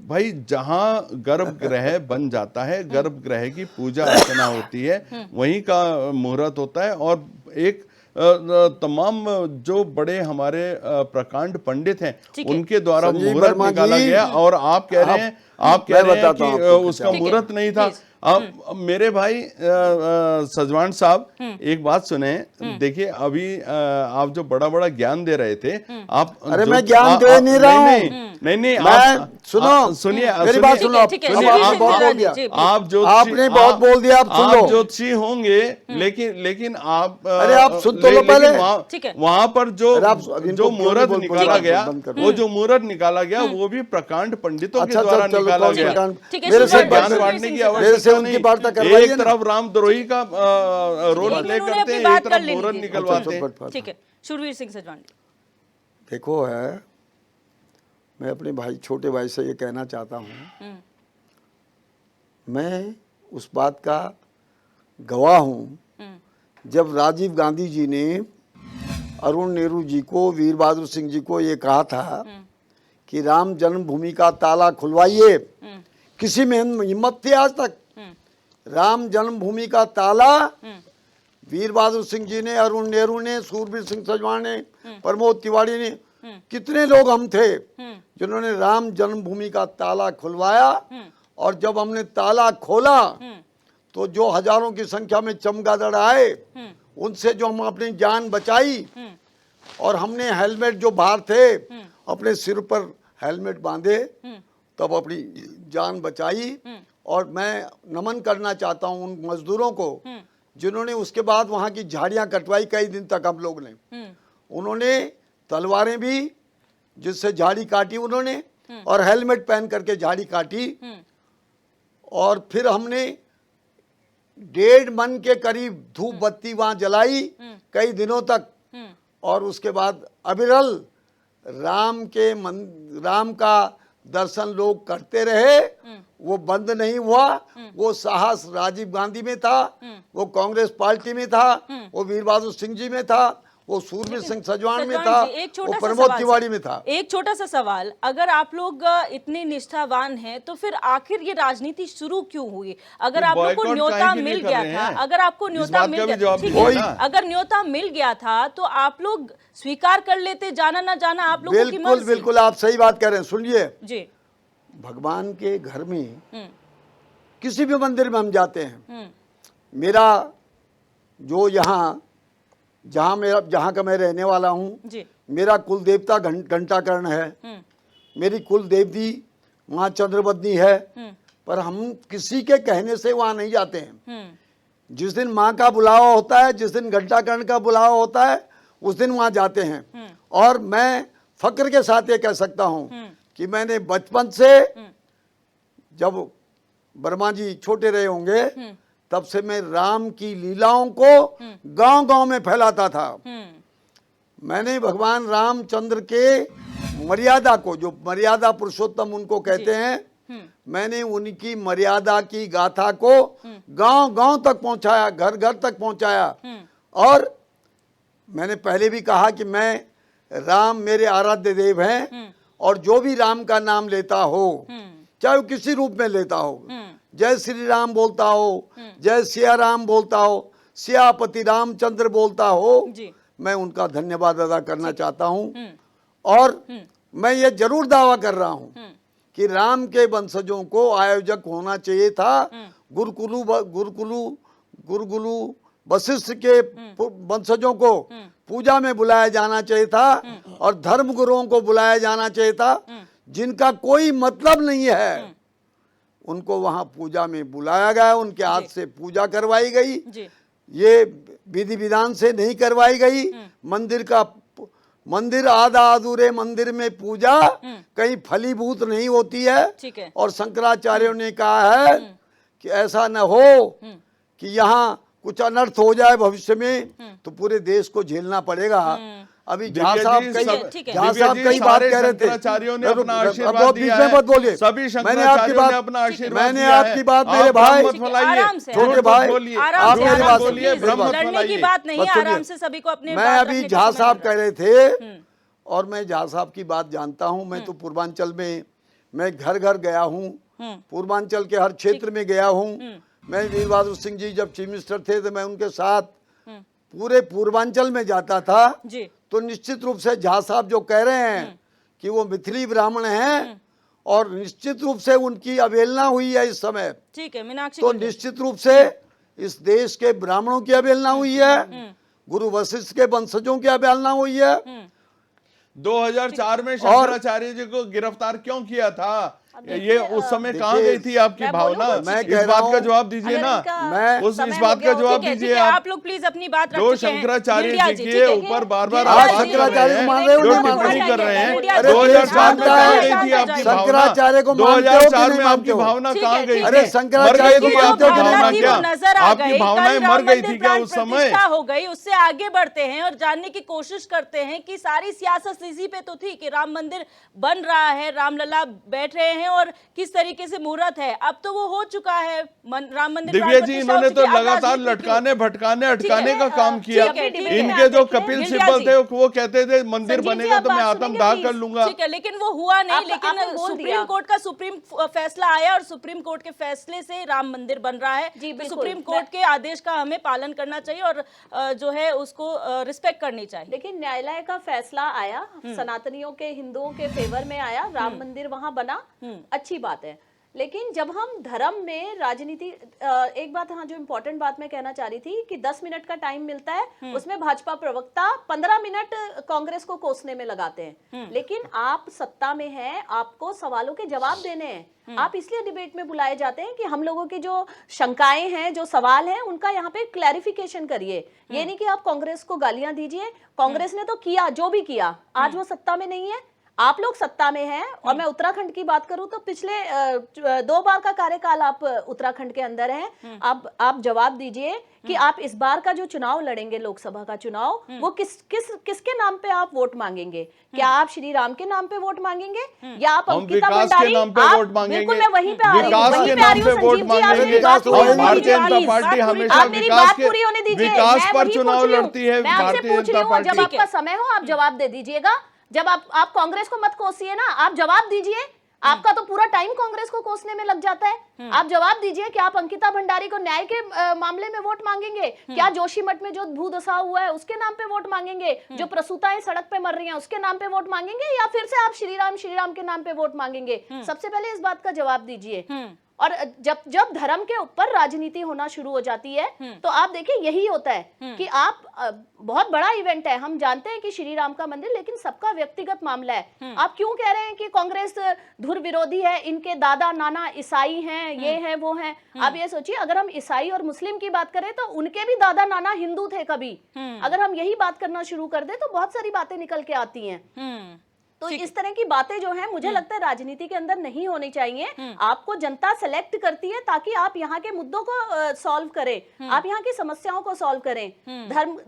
भाई, जहां गर्भगृह बन जाता है, गर्भगृह की पूजा अर्चना होती है, वहीं का मुहूर्त होता है। और एक तमाम जो बड़े हमारे प्रकांड पंडित हैं, उनके द्वारा मुहूर्त निकाला गया, और आप कह रहे हैं कि उसका मुहूर्त नहीं था। अब मेरे भाई सजवान साहब, एक बात सुने। देखिए, अभी आप जो बड़ा ज्ञान दे रहे थे, आप अरे मैं ज्ञान दे नहीं रहा हूँ। नहीं, आप सुनिए, मेरी बात सुनो। आपने बहुत बोल दिया, आप सुन लो। ज्योतिषी होंगे, लेकिन आप अरे आप सुन तो लो पहले। वहां पर जो मुहूर्त निकाला गया, वो जो मुहूर्त निकाला गया, वो भी प्रकांड पंडितों के द्वारा निकाला गया। मेरे से ज्ञान बांटने की आवश्यकता नहीं। एक तरफ रामद्रोही का रोल प्ले करते हैं, एक तरफ मुहूर्त निकलवाते हैं। ठीक है, शूरवीर सिंह सजवान जी। देखो, है, मैं अपने भाई, छोटे भाई से ये कहना चाहता हूँ, मैं उस बात का गवाह हूँ जब राजीव गांधी जी ने अरुण नेहरू जी को, वीर बहादुर सिंह जी को ये कहा था कि राम जन्मभूमि का ताला खुलवाइए। किसी में हिम्मत थी आज तक? राम जन्मभूमि का ताला वीर बहादुर सिंह जी ने, अरुण नेहरू ने, सूरबीर सिंह सजवान ने, प्रमोद तिवारी ने कितने लोग हम थे जिन्होंने राम जन्मभूमि का ताला खुलवाया, और जब हमने ताला खोला तो जो हजारों की संख्या में चमगादड़ आए, उनसे जो हम अपनी जान बचाई, और हमने हेलमेट जो बाहर थे अपने सिर पर हेलमेट बांधे, तब अपनी जान बचाई। और मैं नमन करना चाहता हूं उन मजदूरों को जिन्होंने उसके बाद वहां की झाड़ियां कटवाई कई दिन तक हम लोग ने। उन्होंने तलवारें भी जिससे झाड़ी काटी उन्होंने, और हेलमेट पहन करके झाड़ी काटी। और फिर हमने 1.5 मन के करीब धूप बत्ती वहां जलाई कई दिनों तक, और उसके बाद अविरल राम का दर्शन लोग करते रहे। वो बंद नहीं हुआ। वो साहस राजीव गांधी में था, वो कांग्रेस पार्टी में था, वो वीर बहादुर सिंह जी में था, वो सूरवीर सिंह सजवान में था, वो प्रमोद तिवारी में था। एक छोटा सा सवाल, अगर आप लोग इतने निष्ठावान हैं तो फिर आखिर ये राजनीति शुरू क्यों हुई? अगर आप लोग को न्योता मिल गया था, अगर आपको न्योता मिल गया, ठीक है, अगर न्योता मिल गया था तो आप लोग स्वीकार कर लेते, जाना ना जाना आप लोगों की मर्जी। बिल्कुल आप सही बात कह रहे हैं। सुनिए जी, भगवान के घर में किसी भी मंदिर में हम जाते हैं, मेरा जो यहाँ जहाँ का मैं रहने वाला हूँ, मेरा कुल देवता घंटाकर्ण है, मेरी कुल देवी वहाँ चंद्रबदनी है, पर हम किसी के कहने से वहाँ नहीं जाते हैं। जिस दिन माँ का बुलावा होता है, जिस दिन घंटाकर्ण का बुलावा होता है, उस दिन वहाँ जाते हैं। और मैं फक्र के साथ ये कह सकता हूँ कि मैंने बचपन से, जब वर्मा जी छोटे रहे होंगे, तब से मैं राम की लीलाओं को गांव-गांव में फैलाता था। मैंने भगवान रामचंद्र के मर्यादा को, जो मर्यादा पुरुषोत्तम उनको कहते हैं, मैंने उनकी मर्यादा की गाथा को गांव-गांव तक पहुंचाया, घर-घर तक पहुंचाया। और मैंने पहले भी कहा कि मैं, राम मेरे आराध्य देव हैं, और जो भी राम का नाम लेता हो, चाहे वो किसी रूप में लेता हो, जय श्री राम बोलता हो, जय सिया राम बोलता हो, सियापति रामचंद्र बोलता हो, मैं उनका धन्यवाद अदा करना चाहता हूं। और मैं ये जरूर दावा कर रहा हूं कि राम के वंशजों को आयोजक होना चाहिए था। गुरुकुलु वशिष्ठ के वंशजों को पूजा में बुलाया जाना चाहिए था, और धर्म गुरुओं को बुलाया जाना चाहिए था। जिनका कोई मतलब नहीं है उनको वहां पूजा में बुलाया गया, उनके हाथ से पूजा करवाई गई। ये विधि विधान से नहीं करवाई गई। मंदिर आधा अधूरे मंदिर में पूजा कहीं फलीभूत नहीं होती है। और शंकराचार्यों ने कहा है कि ऐसा न हो कि यहाँ कुछ अनर्थ हो जाए भविष्य में, तो पूरे देश को झेलना पड़ेगा। अभी झा साहब कई बात कह रहे थे, ने अपना आशीर्वाद दिया है। मत बोलिए, मैंने आपकी बात मेरे भाई, छोटे भाई, आप मेरी बात बोलिए, लड़ने की बात नहीं है, आराम से सभी को अपने। मैं अभी झा साहब कह रहे थे, और मैं झा साहब की बात जानता हूँ। मैं तो पूर्वांचल में, मैं घर घर गया हूँ, पूर्वांचल के हर क्षेत्र में गया हूँ। मैं वीर बहादुर सिंह जी जब चीफ मिनिस्टर थे तो मैं उनके साथ पूरे पूर्वांचल में जाता था। तो निश्चित रूप से झा साहब जो कह रहे हैं कि वो मिथिली ब्राह्मण हैं, और निश्चित रूप से उनकी अवहेलना हुई है इस समय। ठीक है मीनाक्षी, तो निश्चित रूप से इस देश के ब्राह्मणों की अवहेलना हुई है, गुरु वशिष्ठ के वंशजों की अवहेलना हुई है। 2004 में शंकराचार्य जी को गिरफ्तार क्यों किया था? ये उस समय कहाँ गई थी आपकी भावना? इस बात का जवाब दीजिए ना। मैं इस बात का जवाब दीजिए आप लोग प्लीज अपनी बात जो शंकराचार्य जी के ऊपर बार बार शंकराचार्य मान रहे जो टिप्पणी कर रहे हैं। 2004 में कहाँ गई थी आपकी भावना? 2004 में आपकी भावना कहाँ गई? अरे शंकराचार्य को आपकी भावना क्या? आपकी भावनाएं मर गई थी क्या उस समय? हो गई। उससे आगे बढ़ते हैं और जानने की कोशिश करते हैं कि सारी सियासत इसी पे तो थी कि राम मंदिर बन रहा है, रामलला बैठ रहे हैं और किस तरीके से मुहूर्त है। अब तो वो हो चुका है, राम मंदिर दिव्या प्राण जी, प्रतिष्ठा इन्होंने हो तो चुकी है, अब लगातार राजनीति लटकाने भटकाने अटकाने का है, काम किया। ठीक है, ठीक है। इनके जो देखें, कपिल गिलजिया सिब्बल जी। थे वो कहते थे मंदिर संजीव जी, बनेगा आप तो मैं बात आत्मदाह सुनेंगे कर please? लूंगा। ठीक है, लेकिन वो हुआ नहीं। आपने लेकिन बोल सुप्रीम दिया। कोर्ट का सुप्रीम फैसला आया और सुप्रीम कोर्ट के फैसले से राम मंदिर बन रहा है। जी, तो बिल्कुल। सुप्रीम कोर्ट के आदेश का हमें पालन करना चाहिए और जो है उसको रिस्पेक्ट करनी चाहिए। देखिए, न्यायालय का फैसला आया, सनातनियों के, हिंदुओं के फेवर में आया, राम मंदिर वहां बना, अच्छी बात है। लेकिन जब हम धर्म में राजनीति, एक बात, हाँ, जो इम्पोर्टेंट बात मैं कहना चाह रही थी कि 10 मिनट का टाइम मिलता है, उसमें भाजपा प्रवक्ता 15 मिनट कांग्रेस को कोसने में लगाते हैं। लेकिन आप सत्ता में हैं, आपको सवालों के जवाब देने हैं। आप इसलिए डिबेट में बुलाए जाते हैं कि हम लोगों की जो शंकाएं हैं, जो सवाल हैं, उनका यहाँ पे क्लैरिफिकेशन करिए। ये नहीं कि आप कांग्रेस को गालियां दीजिए। कांग्रेस ने तो किया जो भी किया, आज वो सत्ता में नहीं है, आप लोग सत्ता में हैं। और मैं उत्तराखंड की बात करूं तो पिछले 2 बार का कार्यकाल आप उत्तराखंड के अंदर हैं। आप जवाब दीजिए कि आप इस बार का जो चुनाव लड़ेंगे, लोकसभा का चुनाव, वो किसके नाम पे आप वोट मांगेंगे? क्या आप श्री राम के नाम पे वोट मांगेंगे या आप हम अंकिता विकास के भंडारी? नाम पे आप वोट मांगेंगे, बिल्कुल, मैं वहीं पे आ रही हूँ, विकास वहीं के पे आ नाम रही पे हूँ। वोट संजीव जी, आप मांगेंगे। मेरी बात और पूरी होने भारतीय दीजिए, जनता please। पार्टी हमेशा आप मेरी विकास बात के पूरी होने दीजिए। विकास मैं पर वही चुनाव पूछ रही हूँ। लड़ती है मैं आपसे भारतीय पूछ रही जनता हूँ, पार्टी। जब आपका समय हो आप जवाब दे दीजिएगा। जब आप कांग्रेस को मत कोसिए ना, आप जवाब दीजिए। आपका तो पूरा टाइम कांग्रेस को कोसने में लग जाता है। आप जवाब दीजिए कि आप अंकिता भंडारी को न्याय के मामले में वोट मांगेंगे? क्या जोशीमठ में जो भूदशा हुआ है उसके नाम पे वोट मांगेंगे? जो प्रसूताएं सड़क पे मर रही हैं उसके नाम पे वोट मांगेंगे? या फिर से आप श्री राम के नाम पे वोट मांगेंगे? सबसे पहले इस बात का जवाब दीजिए। और जब धर्म के ऊपर राजनीति होना शुरू हो जाती है तो आप देखिए यही होता है कि आप बहुत बड़ा इवेंट है, हम जानते हैं कि श्री राम का मंदिर, लेकिन सबका व्यक्तिगत मामला है। आप क्यों कह रहे हैं कि कांग्रेस धुर विरोधी है, इनके दादा नाना ईसाई हैं, ये हैं वो हैं? आप ये सोचिए, अगर हम ईसाई और मुस्लिम की बात करें तो उनके भी दादा नाना हिंदू थे कभी। अगर हम यही बात करना शुरू कर दे तो बहुत सारी बातें निकल के आती हैं। तो इस तरह की बातें जो हैं मुझे लगता है राजनीति के अंदर नहीं होनी चाहिए। आपको जनता सेलेक्ट करती है ताकि आप यहाँ के मुद्दों को सॉल्व करें, आप यहाँ की समस्याओं को सॉल्व करें।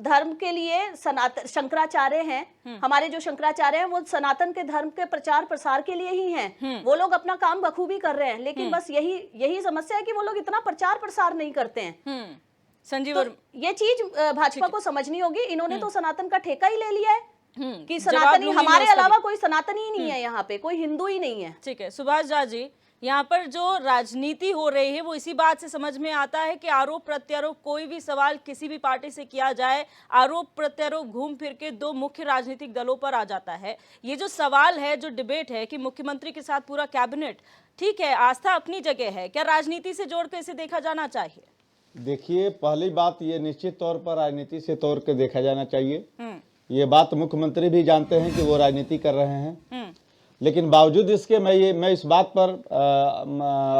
धर्म के लिए शंकराचार्य हैं, हमारे जो शंकराचार्य हैं वो सनातन के धर्म के प्रचार प्रसार के लिए ही हैं। वो लोग अपना काम बखूबी कर रहे हैं, लेकिन बस यही समस्या है कि वो लोग इतना प्रचार प्रसार नहीं करते हैं। संजीव, तो ये चीज भाजपा को समझनी होगी। इन्होंने तो सनातन का ठेका ही ले लिया है कि जवाब सनातनी, लूंगी हमारे मैं उसका अलावा कोई सनातनी ही नहीं है, यहाँ पे कोई हिंदू ही नहीं है। ठीक है सुभाष झा जी, यहाँ पर जो राजनीति हो रही है वो इसी बात से समझ में आता है कि आरोप प्रत्यारोप, कोई भी सवाल किसी भी पार्टी से किया जाए, आरोप प्रत्यारोप घूम फिर के 2 मुख्य राजनीतिक दलों पर आ जाता है। ये जो सवाल है, जो डिबेट है कि मुख्यमंत्री के साथ पूरा कैबिनेट, ठीक है, आस्था अपनी जगह है, क्या राजनीति से जोड़ कर इसे देखा जाना चाहिए? देखिए, पहली बात ये निश्चित तौर पर राजनीति से तौर के देखा जाना चाहिए। ये बात मुख्यमंत्री भी जानते हैं कि वो राजनीति कर रहे हैं, लेकिन बावजूद इसके मैं इस बात पर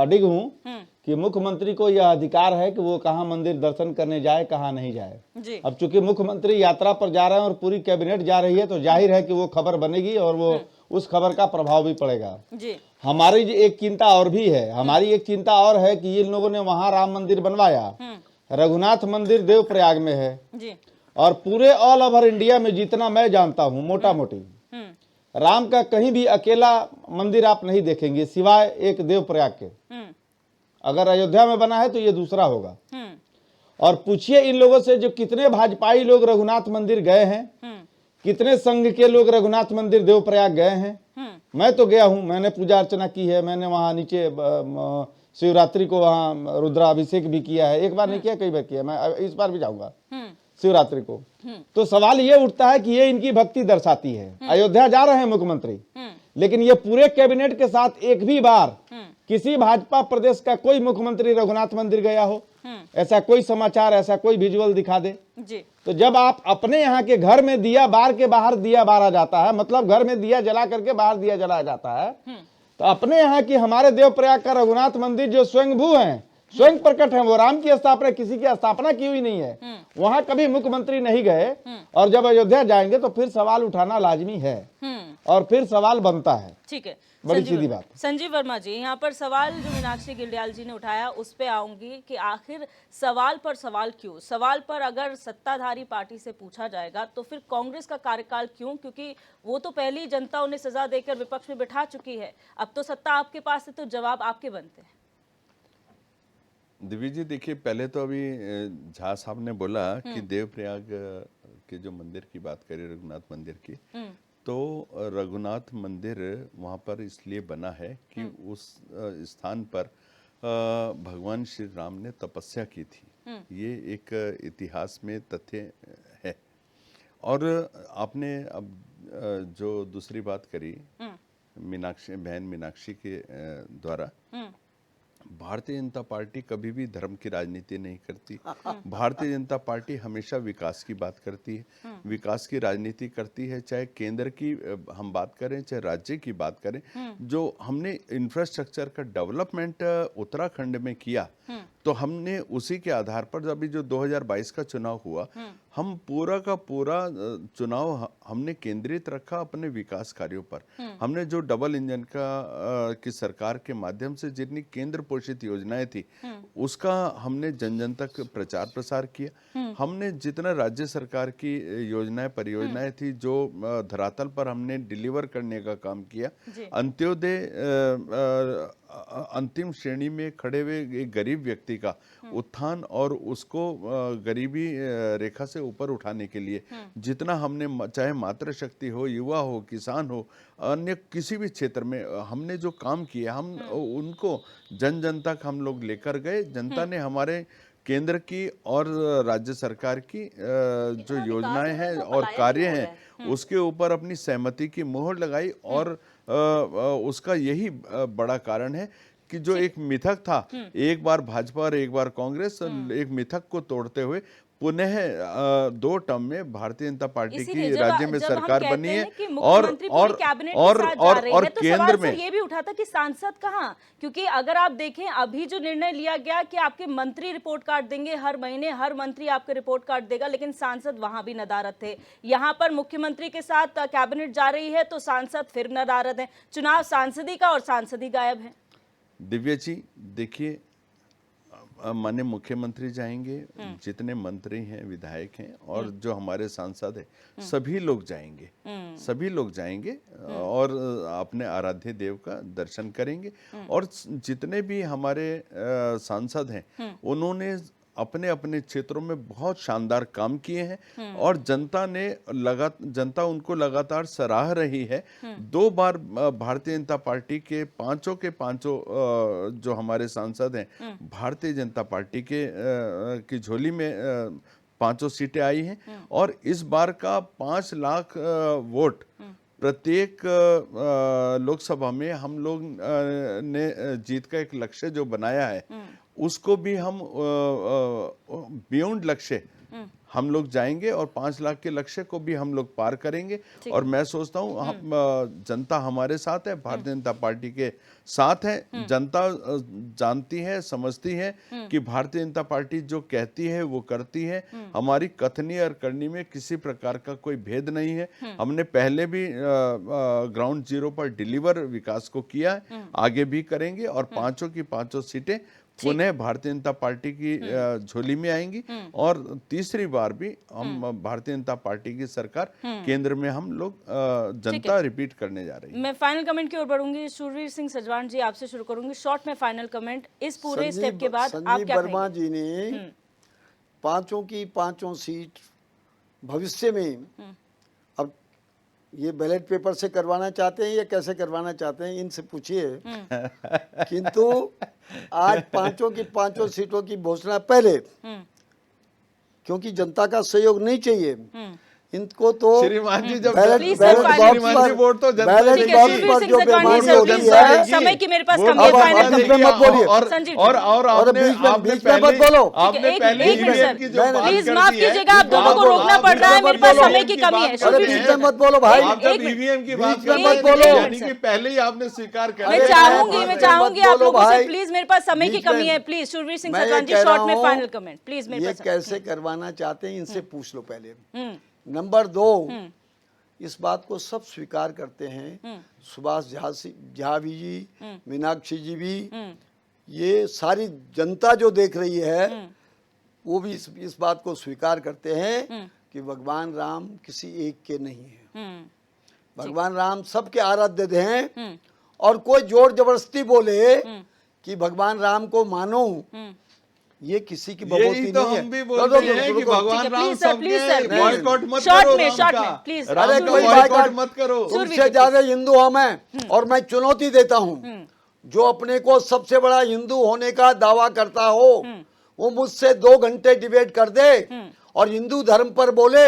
अडिग हूँ कि मुख्यमंत्री को यह अधिकार है कि वो कहाँ मंदिर दर्शन करने जाए, कहाँ नहीं जाए। अब चूंकि मुख्यमंत्री यात्रा पर जा रहे हैं और पूरी कैबिनेट जा रही है, तो जाहिर है कि वो खबर बनेगी और वो उस खबर का प्रभाव भी पड़ेगा। हमारी एक चिंता और भी है, हमारी एक चिंता और है कि इन लोगों ने वहां राम मंदिर बनवाया, रघुनाथ मंदिर देवप्रयाग में है और पूरे ऑल ओवर इंडिया में जितना मैं जानता हूं मोटा मोटी राम का कहीं भी अकेला मंदिर आप नहीं देखेंगे सिवाय एक देवप्रयाग के। अगर अयोध्या में बना है तो ये दूसरा होगा। और पूछिए इन लोगों से जो कितने भाजपाई लोग रघुनाथ मंदिर गए हैं, कितने संघ के लोग रघुनाथ मंदिर देवप्रयाग गए हैं। मैं तो गया हूं, मैंने पूजा अर्चना की है, मैंने वहां नीचे शिवरात्रि को वहां रुद्राभिषेक भी किया है, एक बार नहीं किया, कई बार किया, मैं इस बार भी जाऊंगा शिवरात्रि को। तो सवाल ये उठता है कि ये इनकी भक्ति दर्शाती है। अयोध्या जा रहे हैं मुख्यमंत्री, लेकिन ये पूरे कैबिनेट के साथ एक भी बार किसी भाजपा प्रदेश का कोई मुख्यमंत्री रघुनाथ मंदिर गया हो, ऐसा कोई समाचार, ऐसा कोई विजुअल दिखा दे जी। तो जब आप अपने यहाँ के घर में दिया बार के बाहर दिया बारा जाता है, मतलब घर में दिया जला करके बाहर दिया जलाया जाता है, तो अपने यहाँ की हमारे देवप्रयाग का रघुनाथ मंदिर जो स्वयंभू हैं, स्वयं प्रकट है। वो राम की स्थापना किसी की स्थापना की हुई नहीं है। वहां कभी मुख्यमंत्री नहीं गए, और जब अयोध्या जाएंगे तो फिर सवाल उठाना लाजमी है, और फिर सवाल बनता है। ठीक है, बड़ी सीधी बात। संजीव वर्मा जी, यहाँ पर सवाल जो मीनाक्षी गिल्डियाल जी ने उठाया उस पे आऊंगी कि आखिर सवाल पर सवाल क्यों? सवाल पर अगर सत्ताधारी पार्टी से पूछा जाएगा तो फिर कांग्रेस का कार्यकाल क्यों? क्योंकि वो तो पहली जनता उन्हें सजा देकर विपक्ष में बिठा चुकी है, अब तो सत्ता आपके पास है, तो जवाब आपके बनते हैं। दिव्य जी देखिए, पहले तो अभी झा साहब ने बोला कि देवप्रयाग के जो मंदिर की बात करें, रघुनाथ मंदिर की, तो रघुनाथ मंदिर वहाँ पर इसलिए बना है कि उस स्थान पर भगवान श्री राम ने तपस्या की थी। ये एक इतिहास में तथ्य है। और आपने अब जो दूसरी बात करी मीनाक्षी, बहन मीनाक्षी के द्वारा, भारतीय जनता पार्टी कभी भी धर्म की राजनीति नहीं करती। भारतीय जनता पार्टी हमेशा विकास की बात करती है, विकास की राजनीति करती है। चाहे केंद्र की हम बात करें, चाहे राज्य की बात करें, जो हमने इंफ्रास्ट्रक्चर का डेवलपमेंट उत्तराखंड में किया, तो हमने उसी के आधार पर अभी जो 2022 का चुनाव हुआ, हम पूरा का पूरा चुनाव हमने केंद्रित रखा अपने विकास कार्यों पर। हमने जो डबल इंजन की सरकार के माध्यम से जितनी केंद्र पोषित योजनाएं थी, उसका हमने जन जन तक प्रचार प्रसार किया। हमने जितना राज्य सरकार की योजनाएं परियोजनाएं थी, जो धरातल पर हमने डिलीवर करने का काम किया। अंत्योदय अंतिम श्रेणी में खड़े हुए एक गरीब व्यक्ति का उत्थान और उसको गरीबी रेखा से ऊपर उठाने के लिए जितना हमने, चाहे मातृशक्ति हो, युवा हो, किसान हो, अन्य किसी भी क्षेत्र में हमने जो काम किया, हम उनको जन जन तक हम लोग लेकर गए। जनता ने हमारे केंद्र की और राज्य सरकार की जो योजनाएं हैं और कार्य हैं, उसके ऊपर अपनी सहमति की मोहर लगाई। और उसका यही बड़ा कारण है कि जो एक मिथक था, एक बार भाजपा और एक बार कांग्रेस, एक मिथक को तोड़ते हुए पुनः 2 टर्म में भारतीय जनता पार्टी की राज्य में सरकार बनी है। और केंद्र में ये भी उठा था कि सांसद कहाँ, क्योंकि अगर आप देखें अभी जो निर्णय लिया गया कि आपके मंत्री रिपोर्ट कार्ड देंगे हर महीने, हर मंत्री आपके रिपोर्ट कार्ड देगा, लेकिन सांसद वहां भी नदारद थे। यहाँ पर मुख्यमंत्री के साथ कैबिनेट जा रही है तो सांसद फिर नदारद है। चुनाव सांसदी का और सांसद ही गायब है। दिव्या जी देखिए, माननीय मुख्यमंत्री जाएंगे, जितने मंत्री हैं, विधायक हैं, और जो हमारे सांसद हैं, सभी लोग जाएंगे, सभी लोग जाएंगे और अपने आराध्य देव का दर्शन करेंगे। और जितने भी हमारे सांसद हैं, उन्होंने अपने अपने क्षेत्रों में बहुत शानदार काम किए हैं और जनता उनको लगातार सराह रही है। 2 बार भारतीय जनता पार्टी के पांचों जो हमारे सांसद हैं, भारतीय जनता पार्टी की झोली में 5 सीटें आई हैं। और इस बार का 5 लाख वोट प्रत्येक लोकसभा में हम लोग ने जीत का एक लक्ष्य जो बनाया है, उसको भी हम बियॉन्ड लक्ष्य हम लोग जाएंगे और 5 लाख के लक्ष्य को भी हम लोग पार करेंगे। और मैं सोचता हूँ जनता हमारे साथ है, भारतीय जनता पार्टी के साथ है। जनता जानती है, समझती है कि भारतीय जनता पार्टी जो कहती है वो करती है। हमारी कथनी और करनी में किसी प्रकार का कोई भेद नहीं है। हमने पहले भी ग्राउंड जीरो पर डिलीवर विकास को किया है, आगे भी करेंगे। और 5 की 5 सीटें पुनः भारतीय जनता पार्टी की झोली में आएंगी और तीसरी बार भी हम भारतीय जनता पार्टी की सरकार केंद्र में हम लोग जनता रिपीट करने जा रही है। मैं फाइनल कमेंट की ओर बढ़ूंगी। शूरवीर सिंह सजवान जी, आपसे शुरू करूंगी। शॉर्ट में फाइनल कमेंट इस पूरे स्टेप के बाद आप क्या कहेंगे? वर्मा जी ने 5 की 5 सीट भविष्य में, अब ये बैलेट पेपर से करवाना चाहते हैं या कैसे करवाना चाहते हैं, इनसे पूछिए। किंतु आज 5 की 5 सीटों की घोषणा पहले, क्योंकि जनता का सहयोग नहीं चाहिए, इनको तो श्रीमान जी जब ballot Please, ballot sir, box श्रीमान जी पर वोट तो जनता बैलेट ठीक है, बॉक्स सुरवीर पर सिंह जो सतवानी बेईमानी सर, होती प्लीज, है, समय की मेरे पास वोट कमी है, अब फाइनल आपने बीच कमेंट। में मत बोलिए। और संजीव जी। और और आपने बीच में आपने मत बोलो। पहले आपने एक पहले मिनट ईवीएम सर, की जो बात प्लीज कर माफ दी है, कीजिएगा, आप दोनों को आप- रोकना आप पड़ रहा है, बीच में मेरे पास मत समय की बोलो। कमी है। बात अरे सुरवीर करते बीच सिंह में हैं। मत बोलो भाई, आप जब एक मिनट। ईवीएम की बात बीच में कर मत रहे बोलो। थे, यानी कि पहले ही आपने स्वीकार कर मैं लिया। चाहूंगी मत आप बोलो लोगों से, भाई। प्लीज मेरे पास समय की बीच में- कमी है, प्लीज सुरवीर सिंह मैं ये सतवानी जी, कह रहा शॉर्ट में हूं, फाइनल कमेंट प्लीज मेरे ये पास। कैसे करवाना चाहते हैं इनसे पूछ लो पहले। नंबर 2, इस बात को सब स्वीकार करते हैं, सुभाष झा भी जी, मीनाक्षी जी भी, ये सारी जनता जो देख रही है वो भी इस बात को स्वीकार करते हैं कि भगवान राम किसी एक के नहीं है। भगवान राम सबके आराध्य हैं, और कोई जोर जबरदस्ती बोले कि भगवान राम को मानो, ये किसी की बबूती यही तो नहीं है। हम भी रुको, बोलते रुको, हैं कि रुको। भगवान ठीक है, Ram please sir, please sir, सबके बॉयकॉट मत शॉर्ट करो में, राम शॉर्ट का। में, प्लीज। राम अरे का कोई बॉयकॉट बाइकआउट मत करो। तुमसे ज्यादा हिंदू हूं मैं, और मैं चुनौती देता हूं, जो अपने को सबसे बड़ा हिंदू होने का दावा करता हो वो मुझसे 2 घंटे डिबेट कर दे और हिंदू धर्म पर बोले।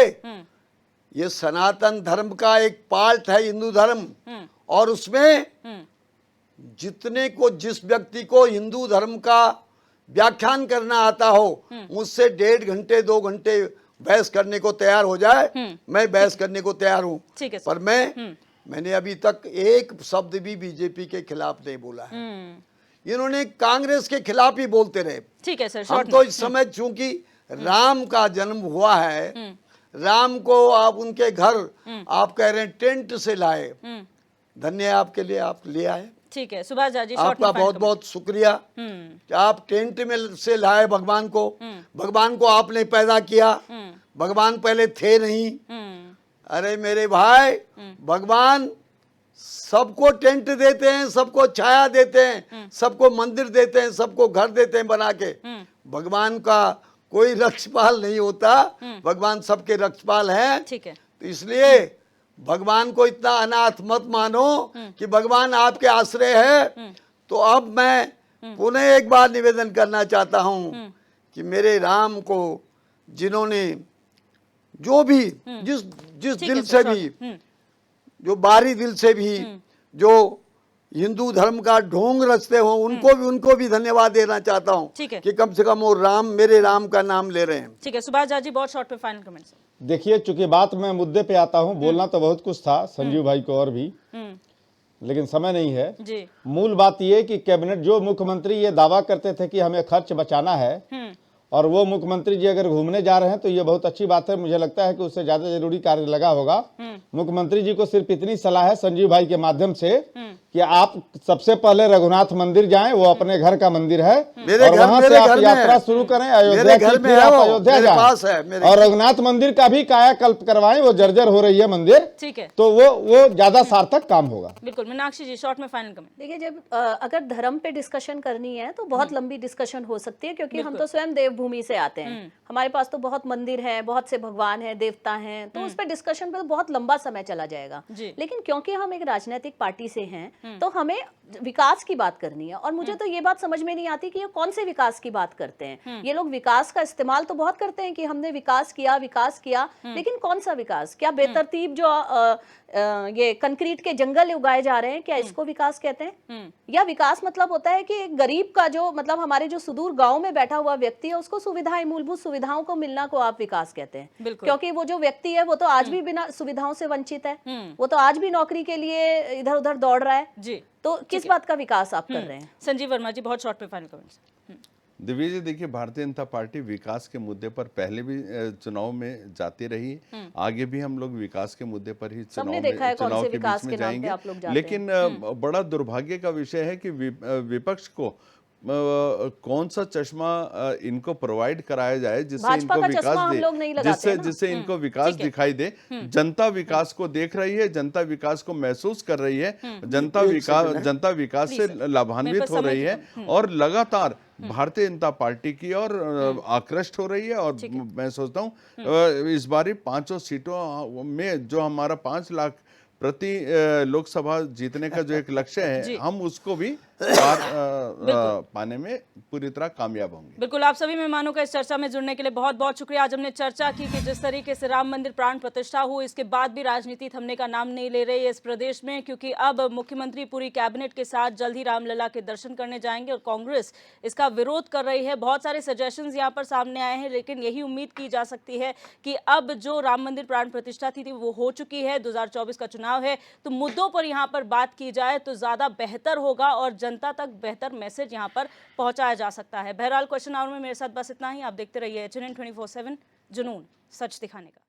ये सनातन धर्म का एक पार्ट है हिंदू धर्म, और उसमें जिस व्यक्ति को हिंदू धर्म का व्याख्यान करना आता हो, मुझसे 1.5 घंटे 2 घंटे बहस करने को तैयार हो जाए, मैं बहस करने को तैयार हूं। ठीक है सर। पर मैंने अभी तक एक शब्द भी बीजेपी के खिलाफ नहीं बोला है। इन्होंने कांग्रेस के खिलाफ ही बोलते रहे। ठीक है सर, हम शॉर्ट तो में। इस समय चूंकि राम का जन्म हुआ है, राम को आप उनके घर आप कह रहे हैं टेंट से लाए, धन्य है आपके लिए, आप ले आए, ठीक है, सुभाष झा जी, शॉर्ट आपका में फाइनल बहुत बहुत शुक्रिया कि आप टेंट में से लाए भगवान को। भगवान को आपने पैदा किया, भगवान पहले थे नहीं। अरे मेरे भाई, भगवान सबको टेंट देते हैं, सबको छाया देते हैं, सबको मंदिर देते हैं, सबको घर देते हैं बना के। भगवान का कोई रक्षपाल नहीं होता, भगवान सबके रक्षपाल हैं। ठीक है। तो इसलिए भगवान को इतना अनाथ मत मानो कि भगवान आपके आश्रय है। तो अब मैं पुनः एक बार निवेदन करना चाहता हूं कि मेरे राम को जिन्होंने जो भी जिस ठीक है दिल सर, से भी, जो बाहरी दिल से भी जो हिंदू धर्म का ढोंग रचते हो, उनको भी धन्यवाद देना चाहता हूं ठीक है। कि कम से कम वो राम, मेरे राम का नाम ले रहे हैं। ठीक है, सुभाष झा जी, बहुत शॉर्ट में फाइनल कमेंट सर। देखिए, चूंकि बात मैं मुद्दे पे आता हूं, बोलना तो बहुत कुछ था संजीव भाई को और भी, लेकिन समय नहीं है जी। मूल बात यह कि कैबिनेट, जो मुख्यमंत्री ये दावा करते थे कि हमें खर्च बचाना है, और वो मुख्यमंत्री जी अगर घूमने जा रहे हैं तो ये बहुत अच्छी बात है। मुझे लगता है कि उससे ज्यादा जरूरी कार्य लगा होगा। मुख्यमंत्री जी को सिर्फ इतनी सलाह है संजीव भाई के माध्यम से कि आप सबसे पहले रघुनाथ मंदिर जाएं, वो अपने घर का मंदिर है, और वहां से आप यात्रा शुरू करें अयोध्या की, फिर आप अयोध्या जाएं और रघुनाथ मंदिर का भी कायाकल्प करवाएं। वो जर्जर हो रही है मंदिर, ठीक है, तो वो ज्यादा सार्थक काम होगा। बिल्कुल। मीनाक्षी जी, शॉर्ट में फाइनल कमेंट। देखिए, जब अगर धर्म पे डिस्कशन करनी है तो बहुत लंबी डिस्कशन हो सकती है, क्योंकि हम तो स्वयं देवभूमि से आते हैं। हमारे पास तो बहुत मंदिर हैं, बहुत से भगवान हैं, देवता हैं, तो उस पर डिस्कशन पे तो बहुत लंबा समय चला जाएगा। लेकिन क्योंकि हम एक राजनीतिक पार्टी से हैं तो हमें विकास की बात करनी है। और मुझे तो ये बात समझ में नहीं आती कि ये कौन से विकास की बात करते हैं। ये लोग विकास का इस्तेमाल तो बहुत करते हैं कि हमने विकास किया, लेकिन कौन सा विकास? क्या बेतरतीब जो ये कंक्रीट के जंगल उगाए जा रहे हैं, क्या इसको विकास कहते हैं? या विकास मतलब होता है कि एक गरीब का, जो मतलब हमारे जो सुदूर गांव में बैठा हुआ व्यक्ति है, उसको सुविधाएं, मूलभूत सुविधाओं को मिलना को आप विकास कहते हैं? क्योंकि वो जो व्यक्ति है वो तो आज भी बिना सुविधाओं से वंचित है, वो तो आज भी नौकरी के लिए इधर उधर दौड़ रहा है जी। तो किस बात का विकास आप कर रहे हैं? संजीव वर्मा जी, बहुत शॉर्ट में फाइनल कमेंट। दिव्या जी, देखिए, भारतीय जनता पार्टी विकास के मुद्दे पर पहले भी चुनाव में जाती रही, आगे भी हम लोग विकास के मुद्दे पर ही चुनाव के बीच में जाएंगे। लेकिन बड़ा दुर्भाग्य का विषय है कि विपक्ष को कौन सा चश्मा इनको प्रोवाइड कराया जाए जिससे इनको विकास जिससे इनको विकास दिखाई दे। जनता विकास को देख रही है, जनता विकास को महसूस कर रही है, जनता विकास से लाभान्वित हो रही है, और लगातार भारतीय जनता पार्टी की और आकृष्ट हो रही है। और मैं सोचता हूँ इस बारी 5 सीटों में जो हमारा 5 लाख प्रति लोकसभा जीतने का जो एक लक्ष्य है, हम उसको भी पाने में पूरी तरह कामयाब होंगे। बिल्कुल, आप सभी मेहमानों का इस चर्चा में जुड़ने के लिए बहुत बहुत शुक्रिया। आज हमने चर्चा की कि जिस तरीके से राम मंदिर प्राण प्रतिष्ठा हुई, इसके बाद भी राजनीति थमने का नाम नहीं ले रही है इस प्रदेश में, क्योंकि अब मुख्यमंत्री पूरी कैबिनेट के साथ जल्द ही रामलला के दर्शन करने जाएंगे और कांग्रेस इसका विरोध कर रही है। बहुत सारे सजेशंस यहाँ पर सामने आए हैं, लेकिन यही उम्मीद की जा सकती है कि अब जो राम मंदिर प्राण प्रतिष्ठा थी वो हो चुकी है, 2024 का चुनाव है, तो मुद्दों पर यहाँ पर बात की जाए तो ज्यादा बेहतर होगा और जनता तक बेहतर मैसेज यहाँ पर पहुंचाया जा सकता है। बहरहाल क्वेश्चन आवर में मेरे साथ बस इतना ही। आप देखते रहिए HNN 24/7, जुनून सच दिखाने का।